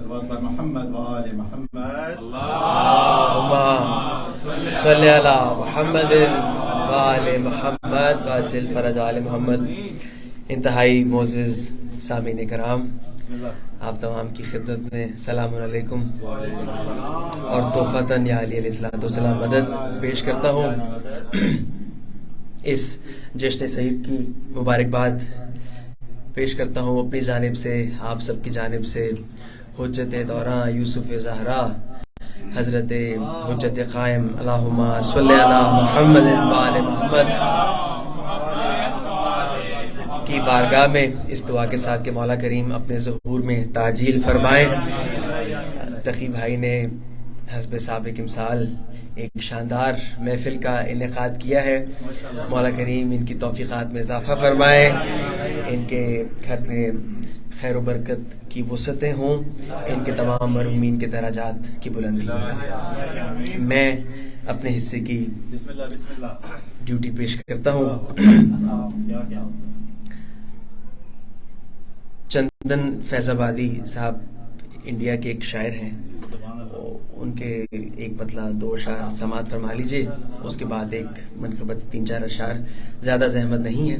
محمد وآل محمد اللهم صل علی محمد وآل محمد واجل فرج آل محمد. انتہائی معزز سامعین کرام، آپ تمام کی خدمت میں السلام علیکم اور توفتاً یا علی علیہ السلام مدد پیش کرتا ہوں. اس جشن سعید کی مبارکباد پیش کرتا ہوں اپنی جانب سے، آپ سب کی جانب سے. حجت دوراں یوسف زہرا حضرت حجت قائم اللہم صلی علی محمد وآل محمد کی بارگاہ میں اس دعا کے ساتھ کہ مولا کریم اپنے ظہور میں تعجیل فرمائیں. تقی بھائی نے حسب سابق امسال ایک شاندار محفل کا انعقاد کیا ہے. مولا کریم ان کی توفیقات میں اضافہ فرمائے، ان کے گھر میں خیر و برکت کی وسعتیں ہوں، ان کے تمام مرحومین کے درجات کی بلندی ہوں. میں اپنے حصے کی ڈیوٹی پیش کرتا ہوں. چندن فیض آبادی صاحب انڈیا کے ایک شاعر ہیں، ان کے ایک مطلب 2 اشعار سماعت فرما لیجئے، اس کے بعد ایک منقبت 3-4 اشعار، زیادہ زحمت نہیں ہے.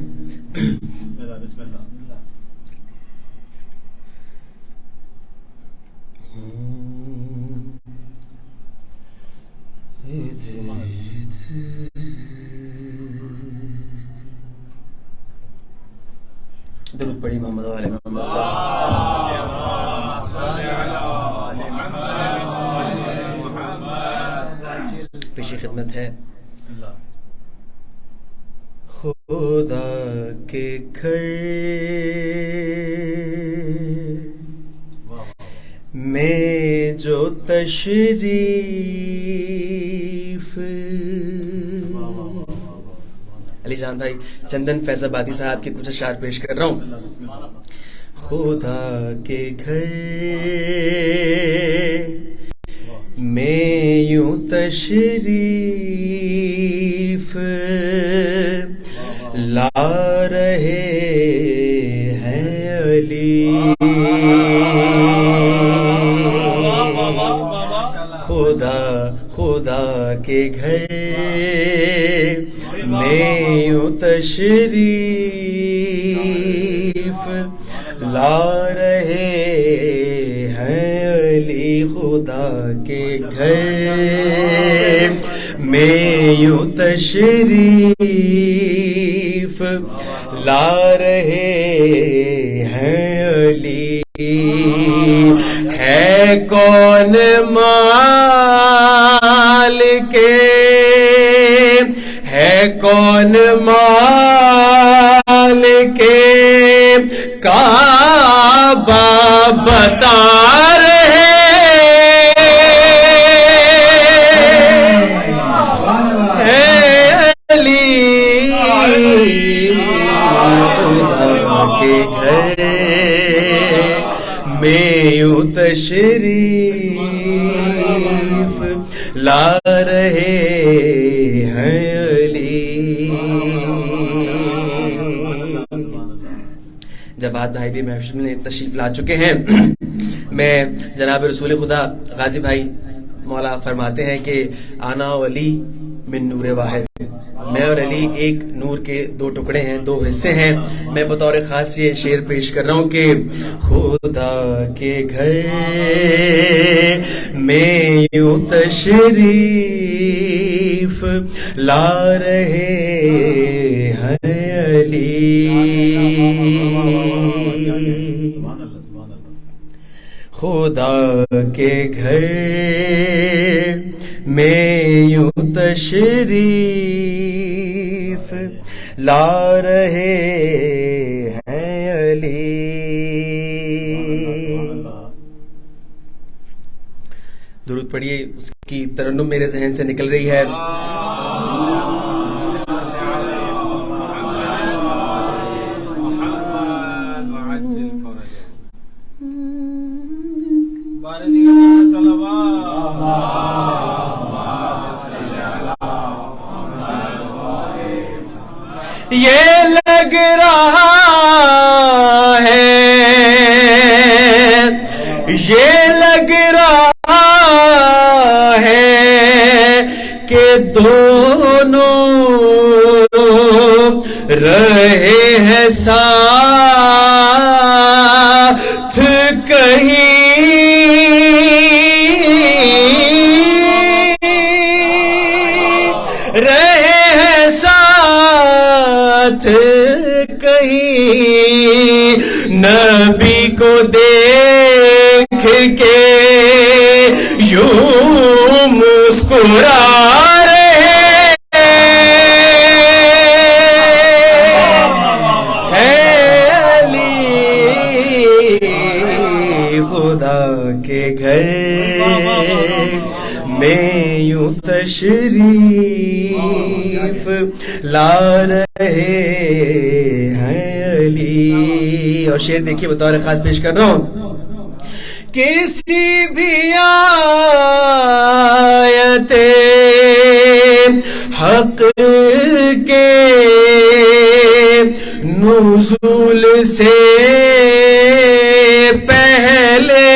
درود پڑھی محمد و آل محمد. پیش خدمت ہے. خدا کے گھر میں جو تشریف علی جان بھائی چندن فیض آبادی صاحب کے کچھ اشعار پیش کر رہا ہوں. خدا کے گھر میں یوں تشریف لا رہے ہیں علی، خدا کے گھر میں یوں تشریف لا رہے ہیں علی. خدا کے گھر میں یوں تشریف لا رہے ہیں علی. ہے کون مالک، ہے کون مالک کعبہ بتا رہے ہیں علی. خدا کے گھر میں یوں تشریف لا رہے ہیں علی. جواد بھائی بھی محفل میں تشریف لا چکے ہیں. میں جناب رسول خدا غازی بھائی مولا فرماتے ہیں کہ آنا علی من نور واحد، میں اور علی ایک نور کے 2 ٹکڑے ہیں، 2 حصے ہیں. میں بطور خاص یہ شعر پیش کر رہا ہوں کہ خدا کے گھر میں یوں تشریف لا رہے ہیں علی. خدا کے گھر میں یوں تشریف لا رہے ہیں علی. درود پڑھیے، اس کی ترنم میرے ذہن سے نکل رہی ہے. یہ لگ رہا ہے یہ لگ رہا ہے کہ دونوں رہے ہیں ساتھ کہیں، رہے ہیں ساتھ کہیں، نبی کو دیکھ کے یوں مسکرا رہے ہیں، علی خدا کے گھر میں یوں تشریف لا رہے ہیں علی. اور شعر دیکھیے بطور خاص پیش کر رہا ہوں. کسی بھی آیت حق کے نزول سے پہلے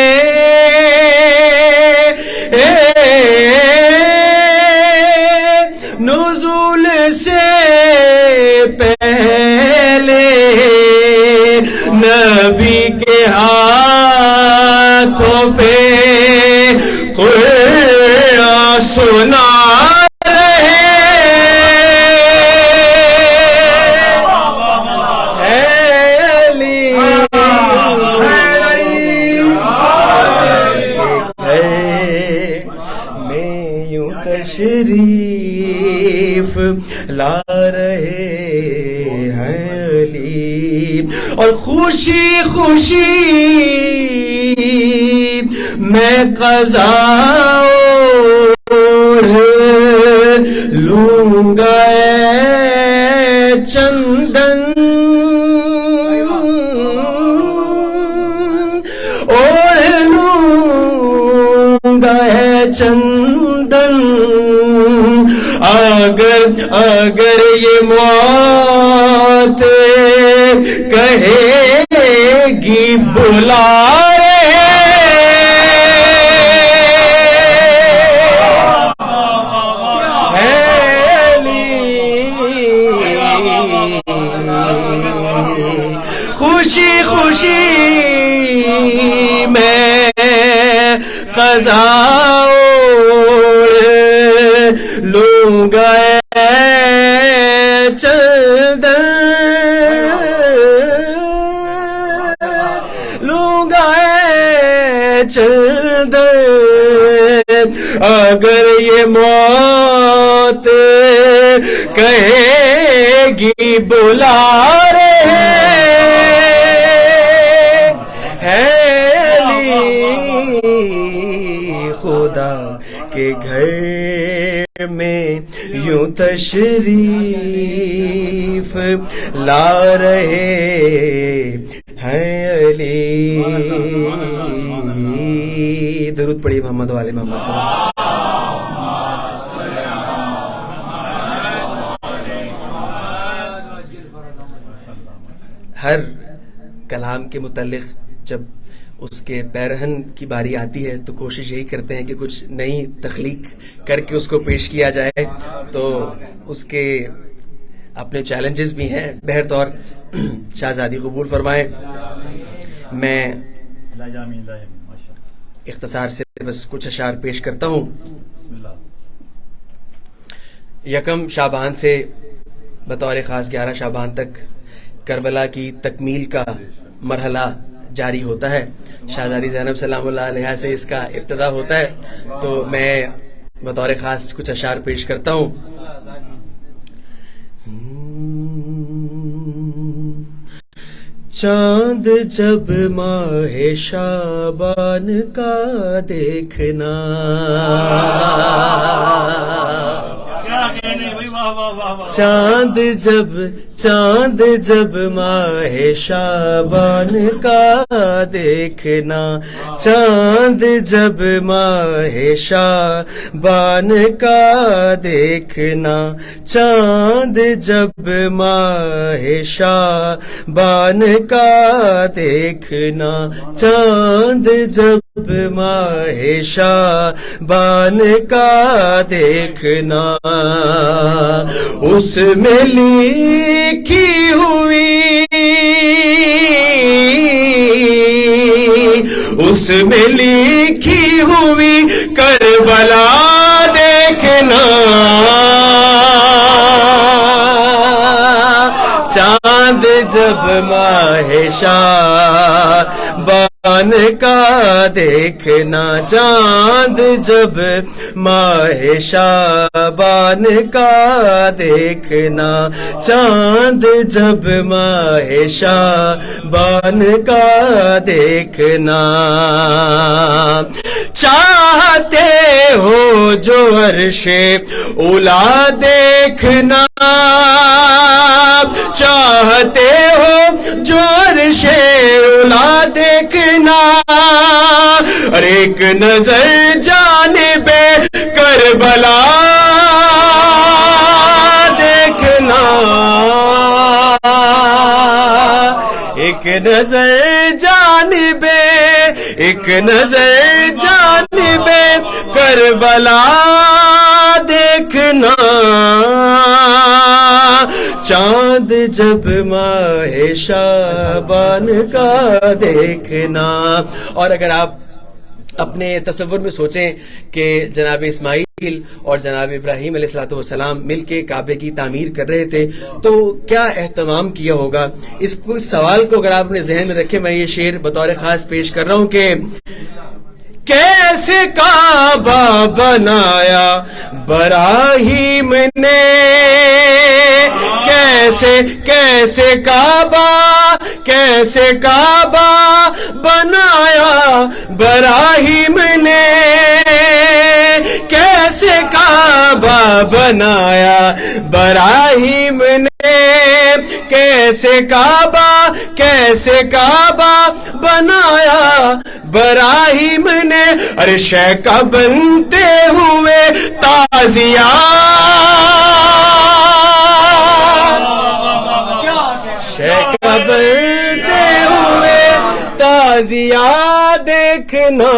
نزول سے پہلے نبی کے ہاتھوں پہ قرآن سنا رہے ہیں علی میں یوں تشریف لا رہے ہیں علی. اور خوشی خوشی میں قضا اوڑھ لوں گا چندن، اوڑھ لوں گا چندن، اگر یہ موت کہے گی بلا خوشی خوشی میں قضا اوڑھ لوں گا چندن، لوں گا چندن، اگر یہ موت کہے گی بلا رہے خدا کے گھر میں یوں تشریف لا رہے ہیں علی. درود پڑھیے محمد والے محمد. ہر کلام کے متعلق جب اس کے پیرہن کی باری آتی ہے تو کوشش یہی کرتے ہیں کہ کچھ نئی تخلیق کر کے اس کو پیش کیا جائے. تو اس کے اپنے چیلنجز بھی ہیں. بہرطور شہزادی قبول فرمائیں. میں اختصار سے بس کچھ اشعار پیش کرتا ہوں. یکم شعبان سے بطور خاص 11 شعبان تک کربلا کی تکمیل کا مرحلہ جاری ہوتا ہے. شہزادی زینب سلام اللہ علیہ سے اس کا ابتدا ہوتا ہے. تو میں بطور خاص کچھ اشعار پیش کرتا ہوں. چاند جب ماہ شعبان کا دیکھنا، چاند جب ماہ شعبان کا دیکھنا، چاند جب ماہ شعبان کا دیکھنا، چاند جب ماہ شعبان کا دیکھنا، چاند جب جب ماہ شعبان کا دیکھنا، اس میں لکھی ہوئی، اس میں لکھی ہوئی کربلا دیکھنا، چاند جب ماہ شعبان کا دیکھنا، چاند جب ماہ شعبان کا دیکھنا، چاند جب ماہ شعبان کا دیکھنا، چاہتے ہو جو عرش اولا دیکھنا، چاہتے ہو جو عرش اولا دیکھنا، اور ایک نظر جانب کربلا دیکھنا، ایک نظر جانب، ایک نظر جانب کربلا دیکھنا، چاند جب ماہ شعبان کا دیکھنا۔ اور اگر آپ اپنے تصور میں سوچیں کہ جناب اسماعیل اور جناب ابراہیم علیہ السلام مل کے کعبے کی تعمیر کر رہے تھے تو کیا اہتمام کیا ہوگا، اس سوال کو اگر آپ اپنے ذہن میں رکھیں، میں یہ شعر بطور خاص پیش کر رہا ہوں کہ کیسے کعبہ بنایا ابراہیم نے، کیسے کعبہ، کیسے کعبہ بنایا ابراہیم نے، کیسے کعبہ بنایا ابراہیم نے، کیسے کعبہ، کیسے کعبہ بنایا ابراہیم نے، عرش کا بنتے ہوئے تعزیات، شیخ کا بنتے ہوئے تعزیات دیکھنا،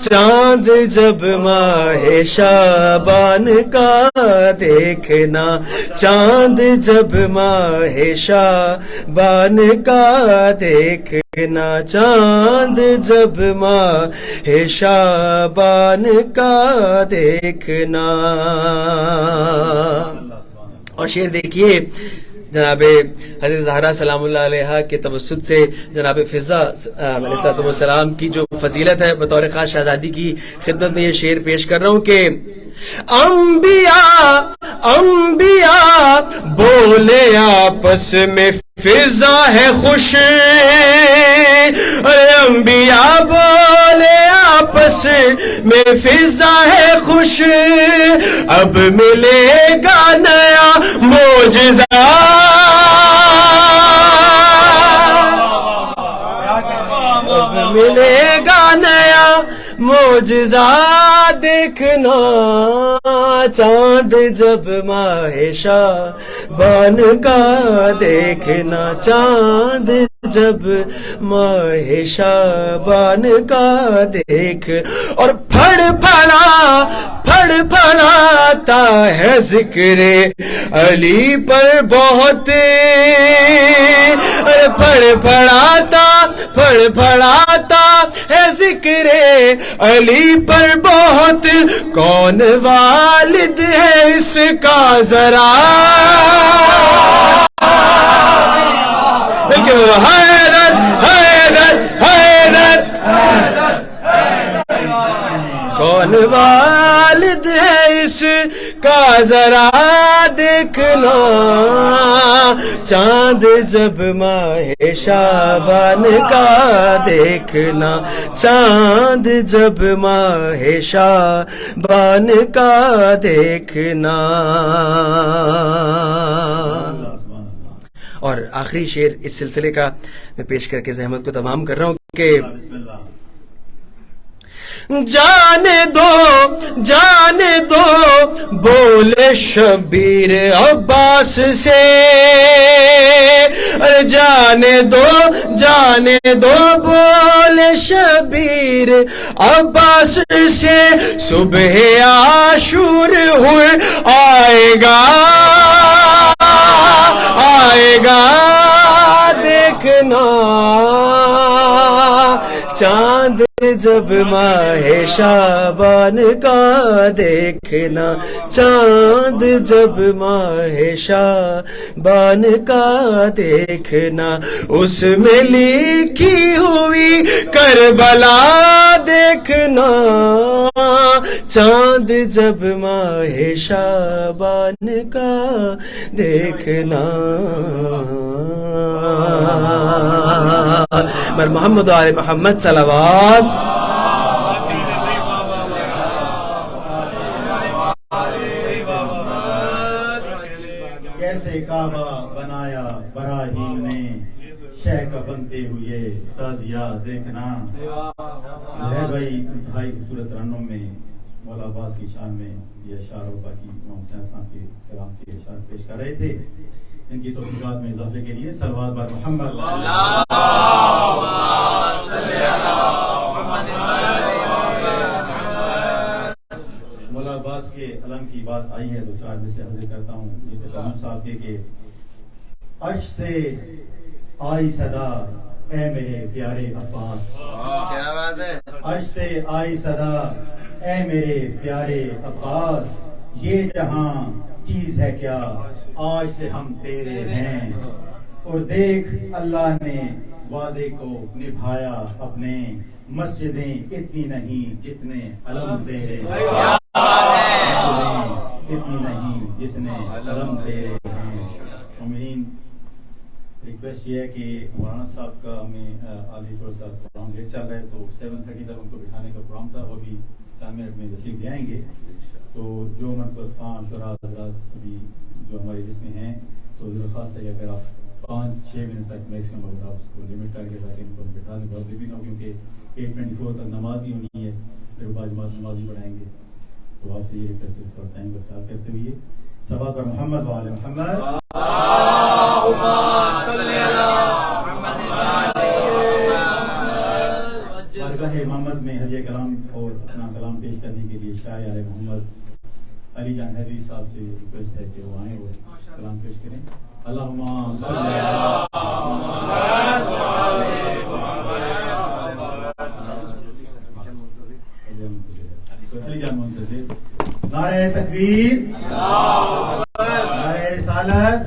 چاند جب ماہ شعبان کا دیکھنا، چاند جب ماہ شعبان کا دیکھنا، چاند جب ماہ شعبان کا دیکھنا۔ اور شعر دیکھیے، جناب حضرت زہرا سلام اللہ علیہ کے توسط سے جناب فضا علیہ السلام کی جو فضیلت ہے، بطور خاص شہزادی کی خدمت میں یہ شعر پیش کر رہا ہوں کہ انبیاء بولے آپس میں فضا ہے خوش، ارے انبیاء بولے آپس میں فضا ہے خوش، اب ملے گا نیا معجزہ، اب ملے گا نیا معجزہ دیکھنا، چاند جب ماہ شعبان کا دیکھنا، چاند جب ماہ شعبان کا دیکھ، اور پھڑ پڑاتا ہے ذکر علی پر بہت، پھڑ پڑاتا ہے ذکر علی پر بہت، کون والد ہے اس کا ذرا، حیدر حیدر حیدر، کون والد ہے اس کا ذرا دیکھنا، چاند جب ماہ شعبان کا دیکھنا، چاند جب ماہ شعبان کا دیکھنا۔ اور آخری شعر اس سلسلے کا میں پیش کر کے زحمت کو تمام کر رہا ہوں کہ جانے دو بولے شبیر عباس سے، جانے دو بولے شبیر عباس سے، صبح عاشور ہوئے آئے گا دیکھنا چاند جب ماہ شعبان کا، دیکھنا چاند جب ماہ شعبان کا، دیکھنا اس میں لکھی ہوئی کربلا، دیکھنا چاند جب ماہ شعبان کا، دیکھنا مر محمد آل محمد صلوات۔ کیسے کعبہ بنایا براہیم نے، شہ کا بنتے ہوئے تازیہ دیکھنا۔ ہے بھائی انتہائی خوبصورت ترنم میں مولا عباس کی شان میں یہ اشعار وفا کی امام حسین صاحب کے کلام کے اشعار پیش کر رہے تھے۔ ان کی توفیقات میں اضافے کے لیے صلوات بر محمد۔ مولا عباس کے علم کی بات آئی ہے تو چار میں سے حاضر کرتا ہوں یہ تکلم صاحب کے کہ عرش سے آئی صدا اے میرے پیارے عباس، کیا بات ہے، عرش سے آئی صدا اے میرے پیارے عباس، یہ جہاں چیز ہے کیا آج سے ہم تیرے ہیں، اور دیکھ اللہ نے وعدے کو نبھایا اپنے، مسجدیں اتنی نہیں جتنے علم تیرے، اتنی نہیں جتنے علم تیرے ہیں۔ مومنین ریکویسٹ یہ ہے کہ مولانا صاحب کا ہمیں عالی طور سے پروگرام لیٹ چل رہا ہے تو 7:30 تک ان کو بٹھانے کا پروگرام تھا، وہ بھی 4 منٹ میں تشریف لے آئیں گے۔ تو جو مرکز 5 شراء حضرات ابھی جو ہماری لسٹ میں ہیں تو درخواست ہے اگر آپ 5-6 منٹ تک میکسیمم اگر آپ اس کو لمٹ کر کے تاکہ ان کو بٹھا دیں، بہت بھی نہ ہو کیونکہ 8:24 تک نماز بھی ہونی ہے، پھر بعد جماعت نماز بھی پڑھائیں گے، تو آپ سے یہ کیسے اس وقت ٹائم کا خیال کرتے ہوئے صلوات پر محمد و آل محمد۔ بارگاہ امامت میں حدیہ کلام اور اپنا کلام پیش کرنے کے لیے شاہ علیہ محمد علی جان حیدری صاحب سے ریکویسٹ ہے کہ وہ آئیں اور کلام پیش کریں۔ اللہم صلی علی علی جان منتظر۔ نعرہ تکبیر، نعرہ رسالت،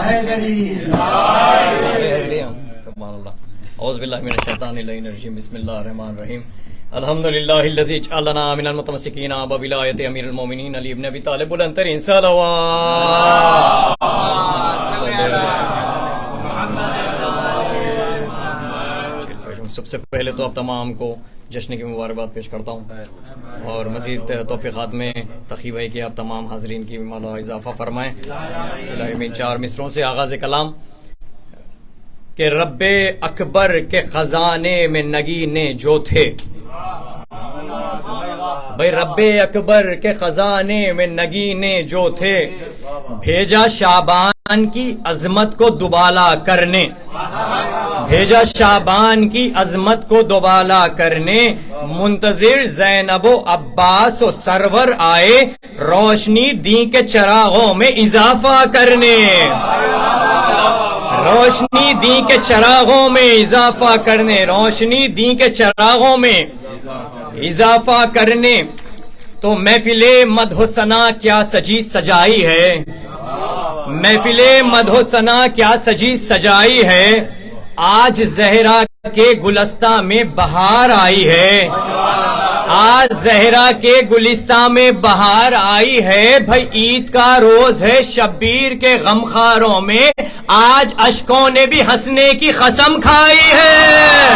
حیدری۔ اعوذ باللہ من الشیطان الرجیم، بسم اللہ الرحمن الرحیم۔ الحمدللہ الذی جعلنا من المتمسکین بولایت امیر المومنین علی بن ابی طالب بلند ترین صلوات۔ سب سے پہلے تو آپ تمام کو جشن کی مبارکباد پیش کرتا ہوں اور مزید توفیقات میں تقی بھائی کہ آپ تمام حاضرین کی مولا اضافہ فرمائیں۔ الہی میں 4 مصروں سے آغاز کلام کہ رب اکبر کے خزانے میں نگینے جو تھے، بھائی رب اکبر کے خزانے میں نگینے جو تھے، بھیجا شعبان کی عظمت کو دوبالا کرنے، بھیجا شعبان کی عظمت کو دوبالا کرنے، منتظر زینب و عباس و سرور آئے، روشنی دی کے چراغوں میں اضافہ کرنے، روشنی دی کے چراغوں میں اضافہ کرنے، روشنی دی کے چراغوں میں اضافہ کرنے۔ تو محفل مدح و ثنا کیا سجی سجائی ہے، محفل مدح و ثنا کیا سجی سجائی ہے، آج زہرا کے گلستہ میں بہار آئی ہے، آج زہرا کے گلستہ میں بہار آئی ہے، بھائی عید کا روز ہے شبیر کے غمخاروں میں، آج اشکوں نے بھی ہنسنے کی قسم کھائی ہے،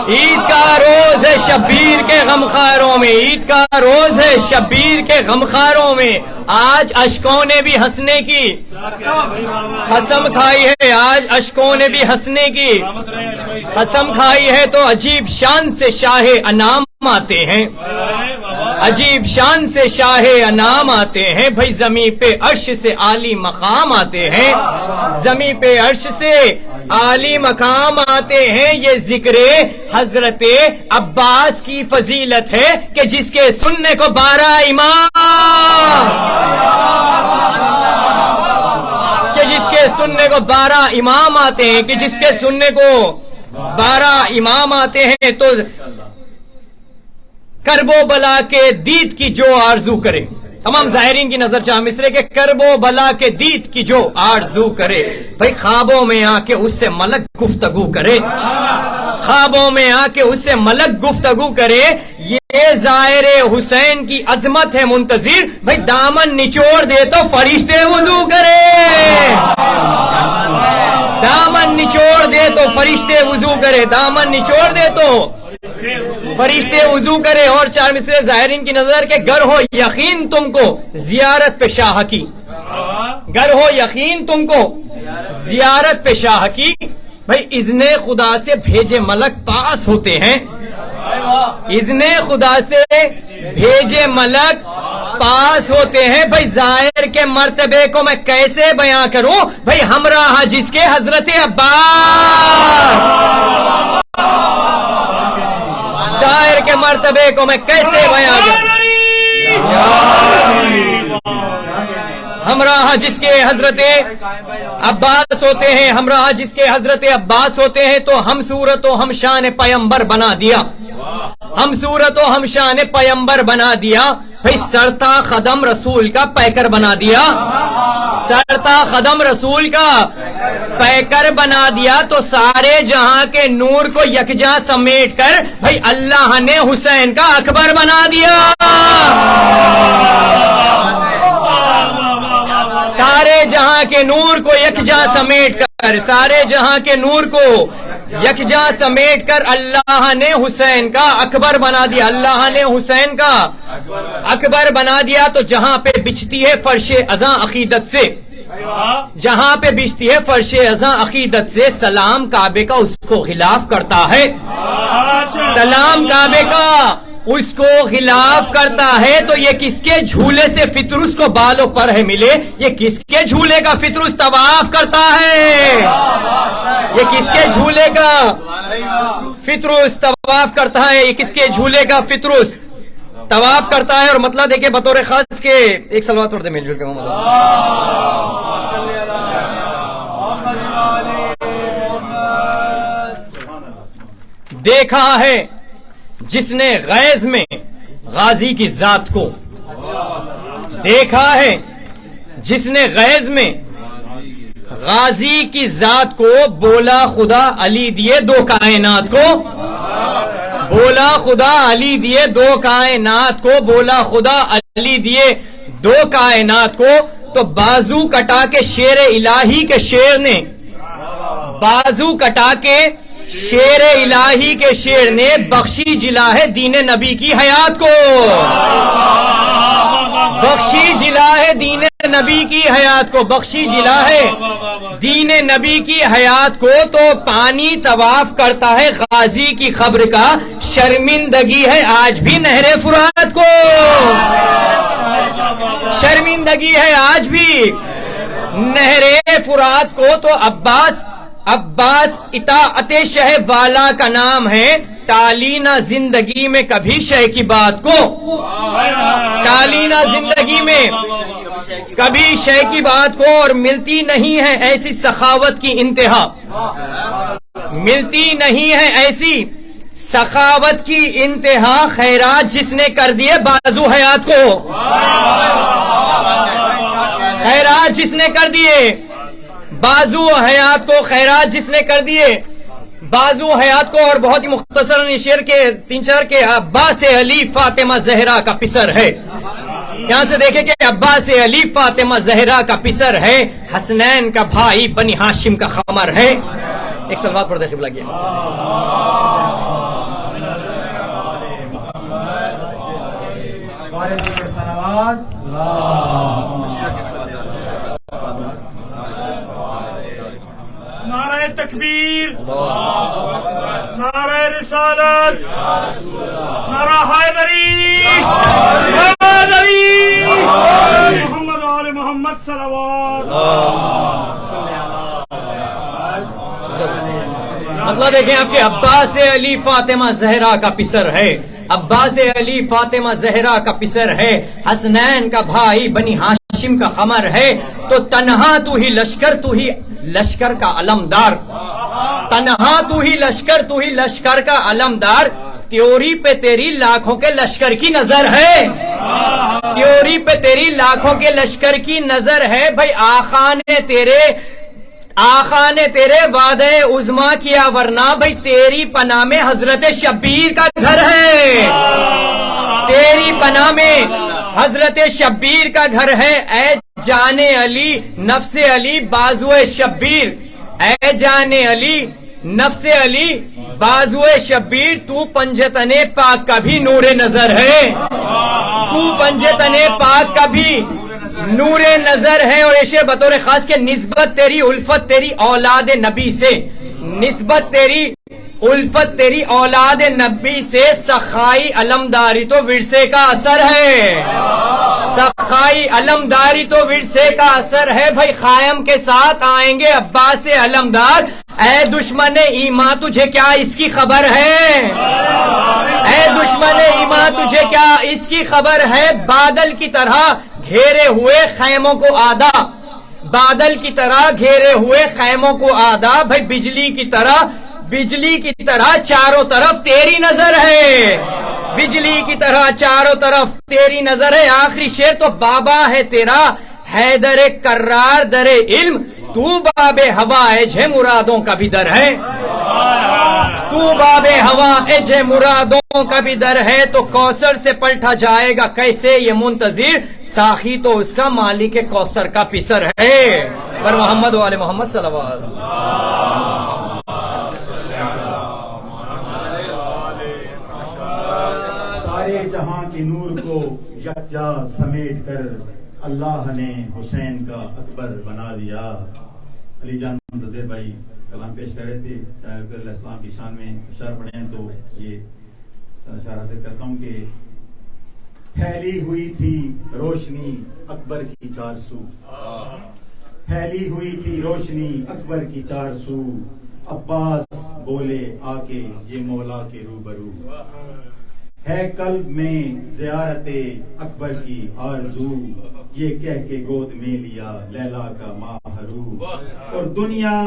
عید کا روز ہے شبیر کے غمخاروں میں، عید کا روز ہے شبیر کے غمخاروں میں، آج اشکوں نے بھی ہنسنے کی قسم کھائی ہے، آج اشکوں نے بھی ہنسنے کی قسم کھائی ہے، تو عجیب شان سے شاہ انعام آتے ہیں، عجیب شان سے شاہ انعام آتے ہیں، بھائی زمین پہ عرش سے عالی مقام آتے ہیں، زمین پہ عرش سے عالی مقام آتے ہیں، یہ ذکر حضرت عباس کی فضیلت ہے کہ جس کے سننے کو 12 امام، کہ جس کے سننے کو 12 امام آتے ہیں، کہ جس کے سننے کو 12 امام آتے ہیں، تو کرب و بلا کے دید کی جو آرزو کرے، تمام ظاہرین کی نظر چاہ مصرے کے کرب و بلا کے دید کی جو آرزو کرے، بھائی خوابوں میں آ کے اس سے ملک گفتگو کرے، خوابوں میں آ کے اس سے ملک گفتگو کرے، یہ ظاہر حسین کی عظمت ہے منتظر، بھائی دامن نچوڑ دے تو فرشتے وضو کرے، دامن نچوڑ دے تو فرشتے وضو کرے، دامن نچوڑ دے تو فرشتے وضو کرے۔ اور 4 مصرے ظاہرین کی نظر کے گر ہو یقین تم کو زیارت پہ شاہ کی، گر ہو یقین تم کو زیارت پہ شاہ کی، بھائی اذن خدا سے بھیجے ملک پاس ہوتے ہیں، اذن خدا سے بھیجے ملک پاس ہوتے ہیں، بھائی ظاہر کے مرتبے کو میں کیسے بیان کروں، بھائی ہمراہ جس کے حضرت عباس، ظاہر کے مرتبے کو میں کیسے بیان کروں، ہمراہ جس کے حضرت عباس ہوتے ہیں، ہمراہ جس کے حضرت عباس ہوتے ہیں، تو ہم صورت و ہم شان پیمبر بنا دیا، ہم صورت و ہم شان پیمبر بنا دیا، بھئی سرتا خدم رسول کا پیکر بنا دیا، سرتا خدم رسول کا پیکر بنا دیا، تو سارے جہاں کے نور کو یکجا سمیٹ کر بھئی اللہ نے حسین کا اکبر بنا دیا، سارے جہاں کے نور کو یکجا سمیٹ کر، سارے جہاں کے نور کو یکجا سمیٹ کر اللہ نے حسین کا اکبر بنا دیا، اللہ نے حسین کا اکبر بنا دیا، تو جہاں پہ بچتی ہے فرش ازاں عقیدت سے، جہاں پہ بچتی ہے فرش ازاں عقیدت سے، سلام کعبے کا اس کو خلاف کرتا ہے، سلام کعبے کا اس کو خلاف کرتا ہے، تو یہ کس کے جھولے سے فطرس کو بالوں پر ہے ملے، یہ کس کے جھولے کا فطرس طواف کرتا ہے، یہ کس کے جھولے کا فطرس طواف کرتا ہے، یہ کس کے جھولے کا فطرس طواف کرتا ہے۔ اور مطلب دیکھیں بطور خاص کے ایک سلوات پڑھ دیں مل جل کے محمد، دیکھا ہے جس نے غیظ میں غازی کی ذات کو، دیکھا ہے جس نے غیظ میں غازی کی ذات کو، بولا خدا علی دیے 2 کائنات کو، بولا خدا علی دیے 2 کائنات کو، بولا خدا علی دیے 2 کائنات کو، تو بازو کٹا کے شیر الہی کے شیر نے، بازو کٹا کے شیر الہی کے شیر نے بخشی جلا ہے دین نبی کی حیات کو، بخشی جلا ہے دین نبی کی حیات کو، بخشی جلا ہے دین نبی کی حیات کو، تو پانی طواف کرتا ہے غازی کی قبر کا، شرمندگی ہے آج بھی نہر فرات کو، شرمندگی ہے آج بھی نہر فرات کو، تو عباس اطاعت شہ والا کا نام ہے، ٹالی نہ زندگی میں کبھی شہ کی بات کو، ٹالی نہ زندگی میں کبھی شہ کی بات کو، اور ملتی نہیں ہے ایسی سخاوت کی انتہا، ملتی نہیں ہے ایسی سخاوت کی انتہا، خیرات جس نے کر دیے بازو حیات کو، خیرات جس نے کر دیے بازو حیات کو، خیرات جس نے کر دیے بازو حیات کو۔ اور بہت ہی مختصر شعر کے 3-4 کے، عباس علی فاطمہ زہرا کا پسر ہے، یہاں سے دیکھیں کہ عباس علی فاطمہ زہرا کا پسر ہے، حسنین کا بھائی بنی ہاشم کا خمر ہے۔ ایک سلوات پڑھ دے قبلہ کیا، دیگر صلوات نعرہ تکبیر، نعرہ رسالت، نعرہ حیدری، حیدری، محمد آل محمد صلوات۔ مسئلہ دیکھیں آپ کے عباس علی فاطمہ زہرا کا پسر ہے، عباس علی فاطمہ زہرا کا پسر ہے، حسنین کا بھائی بنی ہاشم کا خمر ہے، تو تنہا تو ہی لشکر، تو ہی لشکر کا علمدار، تنہا تو ہی لشکر، تو ہی لشکر کا علمدار، تیوری پہ تیری لاکھوں کے لشکر کی نظر ہے، تیوری پہ تیری لاکھوں کے لشکر کی نظر ہے، بھائی آقا نے تیرے وعدہ عظما کیا، ورنہ بھائی تیری پناہ میں حضرت شبیر کا گھر ہے، تیری پناہ میں حضرت شبیر کا گھر ہے، اے جان علی نفس علی بازو شبیر، اے جان علی نفس علی بازو شبیر، تو پنجتن پاک کا بھی نور نظر ہے، تو پنجتن پاک کا بھی نور نظر ہے، اور ایشے بطور خاص کے نسبت تیری الفت تیری اولاد نبی سے، نسبت تیری الفت تیری اولاد نبی سے، سخائی علمداری تو ورثے کا اثر ہے، سخائی علمداری تو ورثے کا اثر ہے، بھائی خائم کے ساتھ آئیں گے عباس علمدار، اے دشمن ایمان تجھے کیا اس کی خبر ہے، اے دشمن ایمان تجھے کیا اس کی خبر ہے، بادل کی طرح گھیرے ہوئے خیموں کو آدھا، بادل کی طرح گھیرے ہوئے خیموں کو آدھا، بھائی بجلی کی طرح چاروں طرف تیری نظر ہے، بجلی کی طرح چاروں طرف تیری نظر ہے، آخری شعر تو بابا ہے تیرا حیدر کرار در علم، تو باب ہوا اجھ مرادوں کا بھی در ہے، تو باب ہوا اجھ مرادوں کا بھی در ہے، تو کوثر سے پلٹا جائے گا کیسے یہ منتظر، ساخی تو اس کا مالک کوثر کا پسر ہے، پر محمد و آل محمد صلوات۔ سارے جہاں کے نور کو یکجا سمیٹ کر اللہ نے حسین کا اکبر بنا دیا۔ علی جان رضی بھائی کلام پیش کر رہے تھے، جناب علیہ السلام کی شان میں اشعار پڑھے ہیں، تو یہ اشارہ سے کرتا ہوں کہ پھیلی ہوئی تھی روشنی اکبر کی چار سو، پھیلی ہوئی تھی روشنی اکبر کی چار سو، عباس بولے آ کے یہ مولا کے روبرو، ہے قلب میں زیارت اکبر کی آرزو، یہ کہہ کے گود میں لیا لیلا کا ماہرو، اور دنیا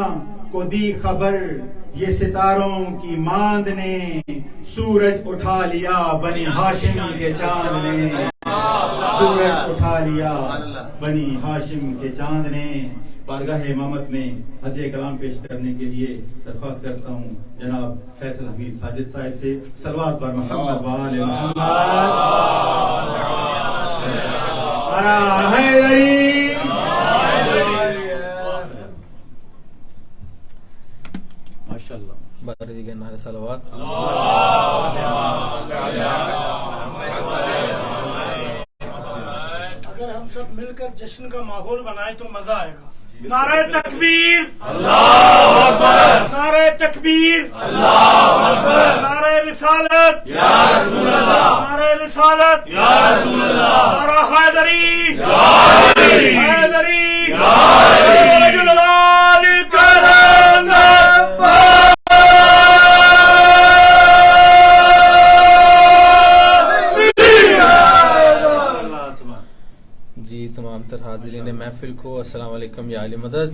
کو دی خبر یہ ستاروں کی ماند نے، سورج اٹھا لیا بنی ہاشم کے چاند نے، سورج اٹھا لیا بنی ہاشم کے چاند نے۔ بارگاہ امامت میں ہدیہ کلام پیش کرنے کے لیے درخواست کرتا ہوں جناب فیصل حمید ساجد صاحب سے، صلوات پر محمد و آل محمد۔ ماشاءاللہ بارے دیگر نعرہ صلوات۔ اگر ہم سب مل کر جشن کا ماحول بنائے تو مزہ آئے گا۔ نعرہ تکبیر، اللہ اکبر، نعرہ تکبیر، اللہ اکبر، نعرہ رسالت، یا رسول اللہ، نعرہ رسالت، یا رسول اللہ، نعرہ حیدری، یا حیدری، حیدری، یا حیدری، رجل العال کرم جی تمام تر حاضرین محفل کو السلام علیکم یا علی مدد۔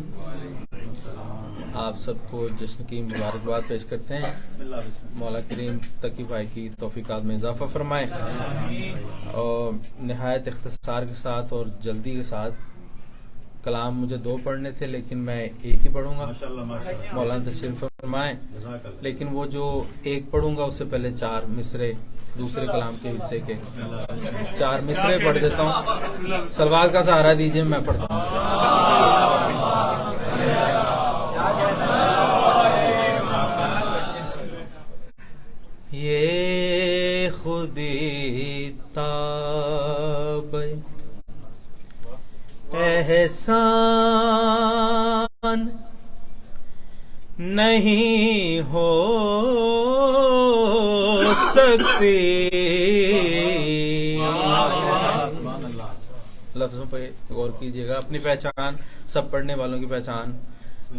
آپ سب کو جشن کی مبارکباد پیش کرتے ہیں، مولا کریم تقی بھائی کی توفیقات میں اضافہ فرمائے، اور نہایت اختصار کے ساتھ اور جلدی کے ساتھ کلام مجھے 2 پڑھنے تھے لیکن میں ایک ہی پڑھوں گا، مولانا تشریف فرمائیں، لیکن وہ جو ایک پڑھوں گا اس سے پہلے 4 مصرے دوسرے کلام کے حصے کے 4 مصرے پڑھ دیتا ہوں، سلوات کا سہارا دیجئے میں پڑھتا ہوں۔ یہ خودی تا احسان نہیں ہو سکتے. لفظوں پہ غور کیجیے گا. اپنی پہچان سب پڑھنے والوں کی پہچان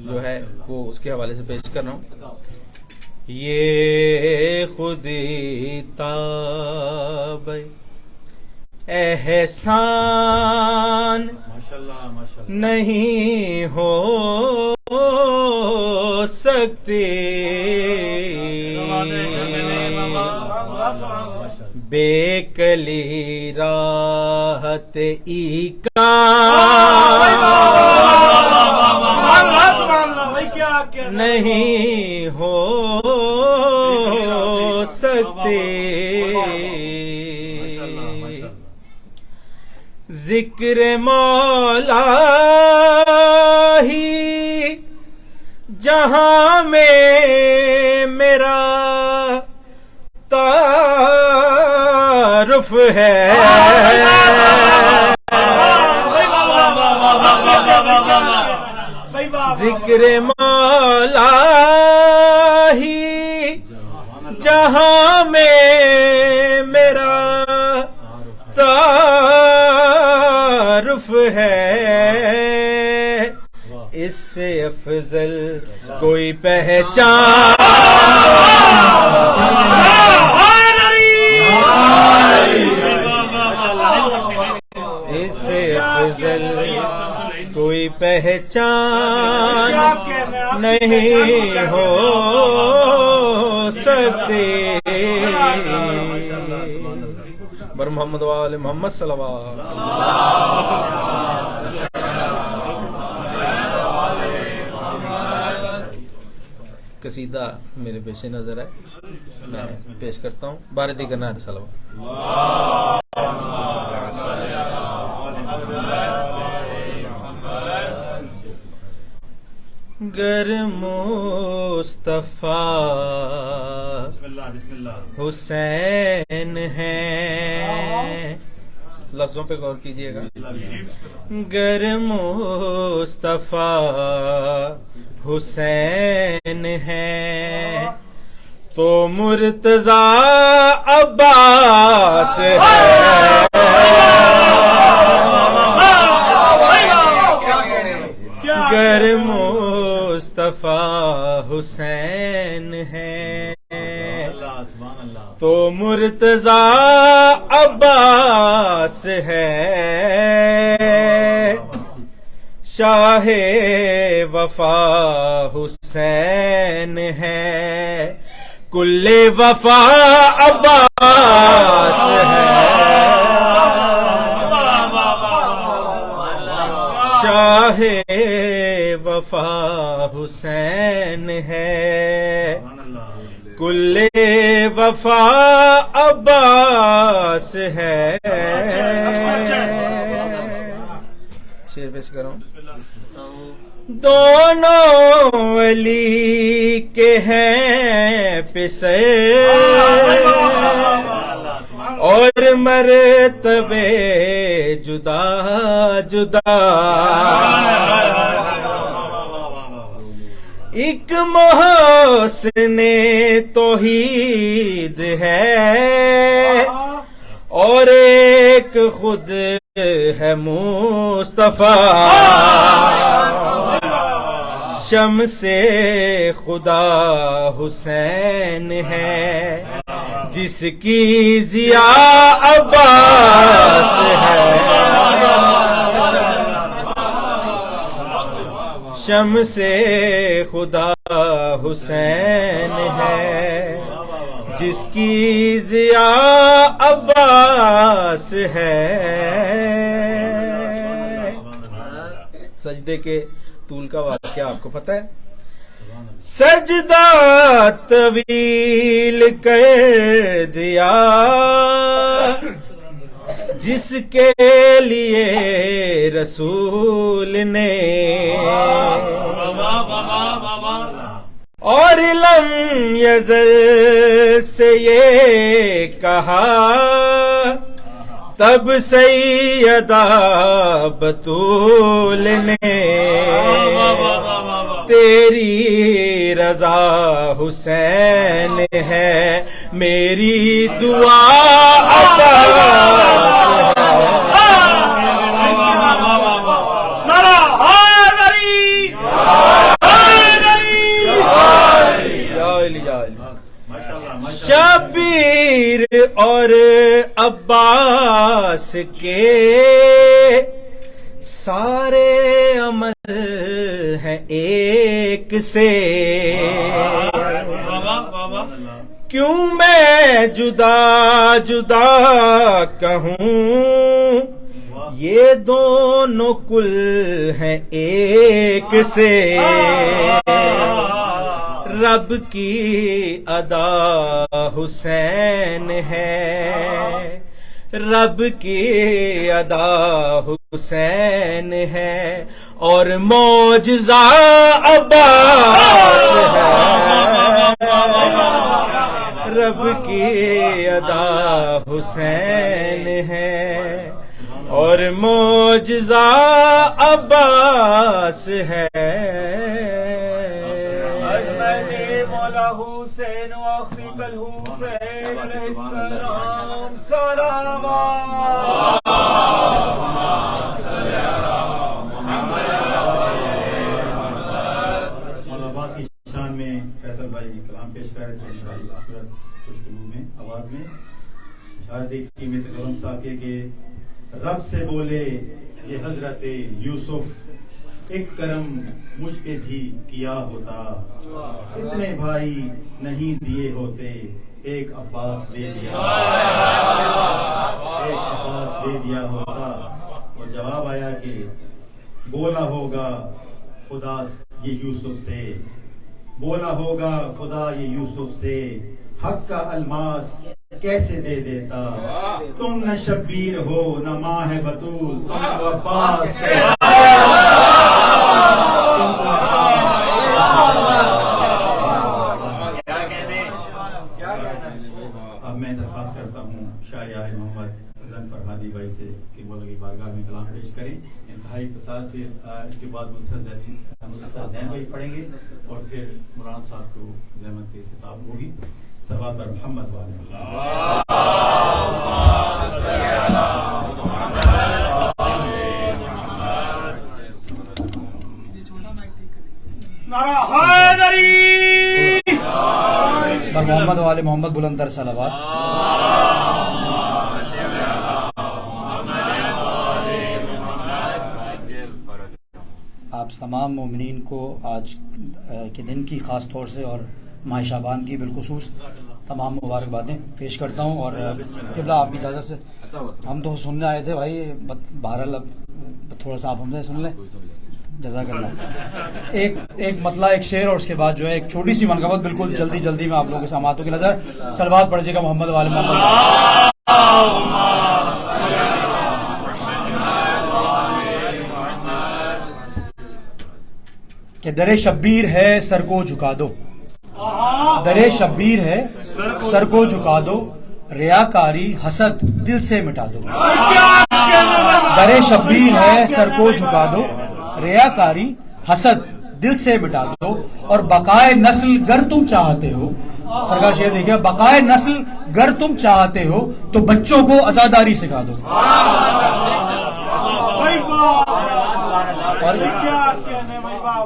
جو ہے وہ اس کے حوالے سے پیش کر رہا ہوں. یہ خودی تاب احسان نہیں ہو سکتے. بے کلی راحت ای کا نہیں ہو سکتے. ذکر مولا ہی جہاں میں میرا تعارف ہے. ذکر مولا ہی جہاں میں میرا تعارف ہے. اس سے افضل کوئی پہچان اس سے افضل کوئی پہچان نہیں ہو سکتے. بر محمد وآل محمد صلوات. قصیدہ میرے پیش نظر ہے, میں پیش کرتا ہوں. بار دیگر نعت صلوات. گر مصطفیٰ حسین ہیں, لفظوں پہ غور کیجئے گا. گر مصطفیٰ حسین ہیں تو مرتضیٰ عباس ہے. گر مصطفیٰ حسین ہیں تو مرتضیٰ عباس ہے. شاہ وفا حسین ہے کل وفا عباس ہے. شاہ وفا حسین ہے کل وفا عباس ہے. شعر پیش کروں. دونوں علی کے ہیں پسر اور مرتبے جدا جدا. ایک محسن توحید ہے اور ایک خود ہے مصطفیٰ. شمس خدا حسین ہے جس کی ضیاء عباس ہے. شمس خدا حسین ہے جس کی ضیاء عباس ہے. سجدے کے طول کا واقعہ آپ کو پتہ ہے. سجدہ طویل کر دیا جس کے لیے رسول نے اور لم یزل سے یہ کہا تب سیدہ بطول نے تیری رضا حسین ہے، میری دعا عباس ہے۔ نعرہ حیدری، حیدری، یا علی یا علی۔ شبیر اور عباس کے سارے عمل ہیں ایک سے، کیوں میں جدا جدا کہوں، یہ دونوں کل ہیں ایک سے۔ رب کی ادا حسین ہے، رب کی ادا حسین ہے، اور معجزہ عباس ہے۔ رب کی ادا حسین ہے، اور معجزہ عباس ہے۔ مولا حسین واخیک الحسین علیہ السلام صلوات۔ مولا عباس کی شان میں فیصل بھائی کلام پیش کر رہے تھے شاعری آخرت خوشگلو میں آواز میں۔ شاید دیکھیے میں تکرم صاحب کہ رب سے بولے یہ حضرت یوسف، ایک کرم مجھ پہ بھی کیا ہوتا، اتنے بھائی نہیں دیے ہوتے، ایک عباس دے دیا، ایک عباس دے دیا ہوتا۔ اور جواب آیا کہ بولا ہوگا خدا یہ یوسف سے، بولا ہوگا خدا یہ یوسف سے، حق کا الماس کیسے دے دیتا، تم نہ شبیر ہو نہ ماں ہے بطول، تم تو عباس ہے۔ اب میں درخواست کرتا ہوں شاعر آل محمد حسن فرہادی بھائی سے کہ وہ لوگ بارگاہ میں کلام پیش کریں۔ انتہائی اختصار سے اس کے بعد مصطفیٰ زین بھائی پڑھیں گے، اور پھر مولانا صاحب کو زحمت خطاب ہوگی۔ صلوات بر محمد والے نعرہ حیدری، بر محمد والے محمد بلند تر صلوات۔ آپ تمام مومنین کو آج کے دن کی خاص طور سے اور ماہ شعبان کی بالخصوص تمام مبارکبادیں پیش کرتا ہوں۔ اور قبلہ آپ کی اجازت سے ہم تو سننے آئے تھے بھائی، بہرحال اب تھوڑا سا آپ ہم سے سن لیں، جزاک اللہ۔ ایک مطلع، ایک شعر، اور اس کے بعد جو ہے ایک چھوٹی سی منقبت بالکل جلدی جلدی میں آپ لوگوں کے سامعاتوں کی نظر۔ صلوات پڑھیے گا محمد والے محمد۔ کہ در شبیر ہے سر کو جھکا دو، در شبیر ہے سر کو جھکا دو، ریاکاری حسد دل سے مٹا دو۔ در شبیر ہے سر کو جھکا دو، ریاکاری حسد دل سے مٹا دو، اور بقائے نسل گر تم چاہتے ہو، سرکار شعر دیکھیں، بقائے نسل گر تم چاہتے ہو تو بچوں کو عزاداری سکھا دو۔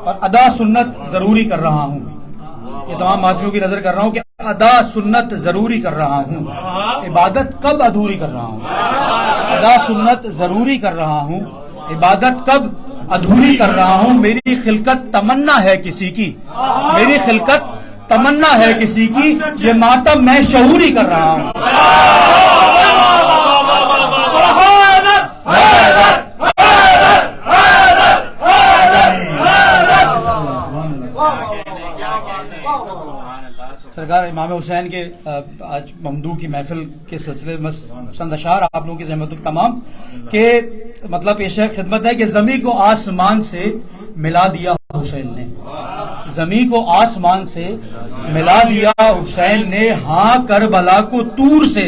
اور ادا سنت ضروری کر رہا ہوں، یہ تمام ماتمیوں کی نظر کر رہا ہوں کہ ادا سنت ضروری کر رہا ہوں، عبادت کب ادھوری کر رہا ہوں، ادا سنت ضروری کر رہا ہوں، عبادت کب ادھوری کر رہا ہوں۔ میری خلقت تمنا ہے کسی کی، میری خلقت تمنا ہے کسی کی، یہ ماتم میں شعوری کر رہا ہوں۔ سرکار امام حسین کے آج ممدوح کی محفل کے سلسلے میں چند اشعار آپ لوگوں کی زحمت تمام کہ مطلب پیش خدمت ہے کہ زمین کو آسمان سے ملا دیا حسین نے، زمین کو آسمان سے ملا دیا حسین نے، ہاں کربلا کو طور سے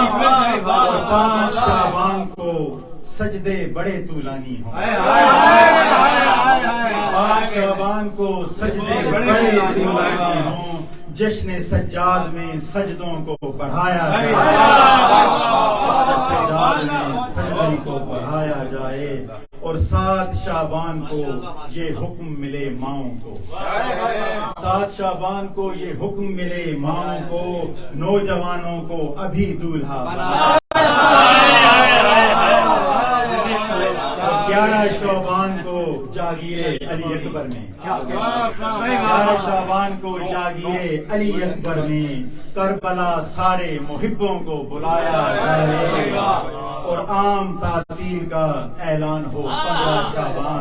اور 5 شعبان کو سجدے بڑے طولانی ہوں. 5 شعبان کو سجدے بڑے طولانی ہوں. جشن سجاد میں سجدوں کو بڑھایا جائے. سجاد میں سجدوں کو بڑھایا جائے. اور 7 شعبان کو یہ حکم ملے ماؤں کو. 7 شعبان کو یہ حکم ملے ماؤں کو. نوجوانوں کو ابھی دولہا بنائے. 11 شعبان کو جاگیر علی اکبر میں. 11 شعبان کو جاگیر علی اکبر میں کربلا سارے محبوں کو بلایا جائے. اور عام تعطیل کا اعلان ہو 15 شعبان.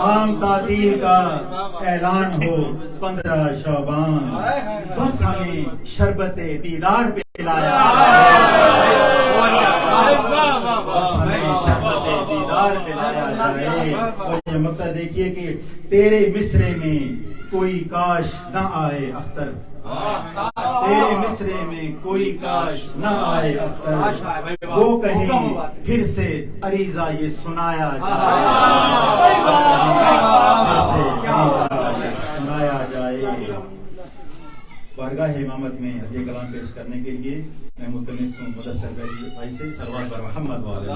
عام تعطیل کا اعلان ہو 15 شعبان. بس ہمیں شربت دیدار پلایا بس ہمیں شربت دیدار پلایا جائے. اور یہ مقطع دیکھیے کہ تیرے مصرے میں کوئی کاش نہ آئے اختر. تیرے مصرے میں کوئی کاش نہ آئے اختر. وہ کہیں پھر سے عریضہ یہ سنایا جائے. بارگاہ امامت میں یہ کلام پیش کرنے کے لیے میں ملتمس ہوں مدثر بھائی سے صلوات بر محمد والے.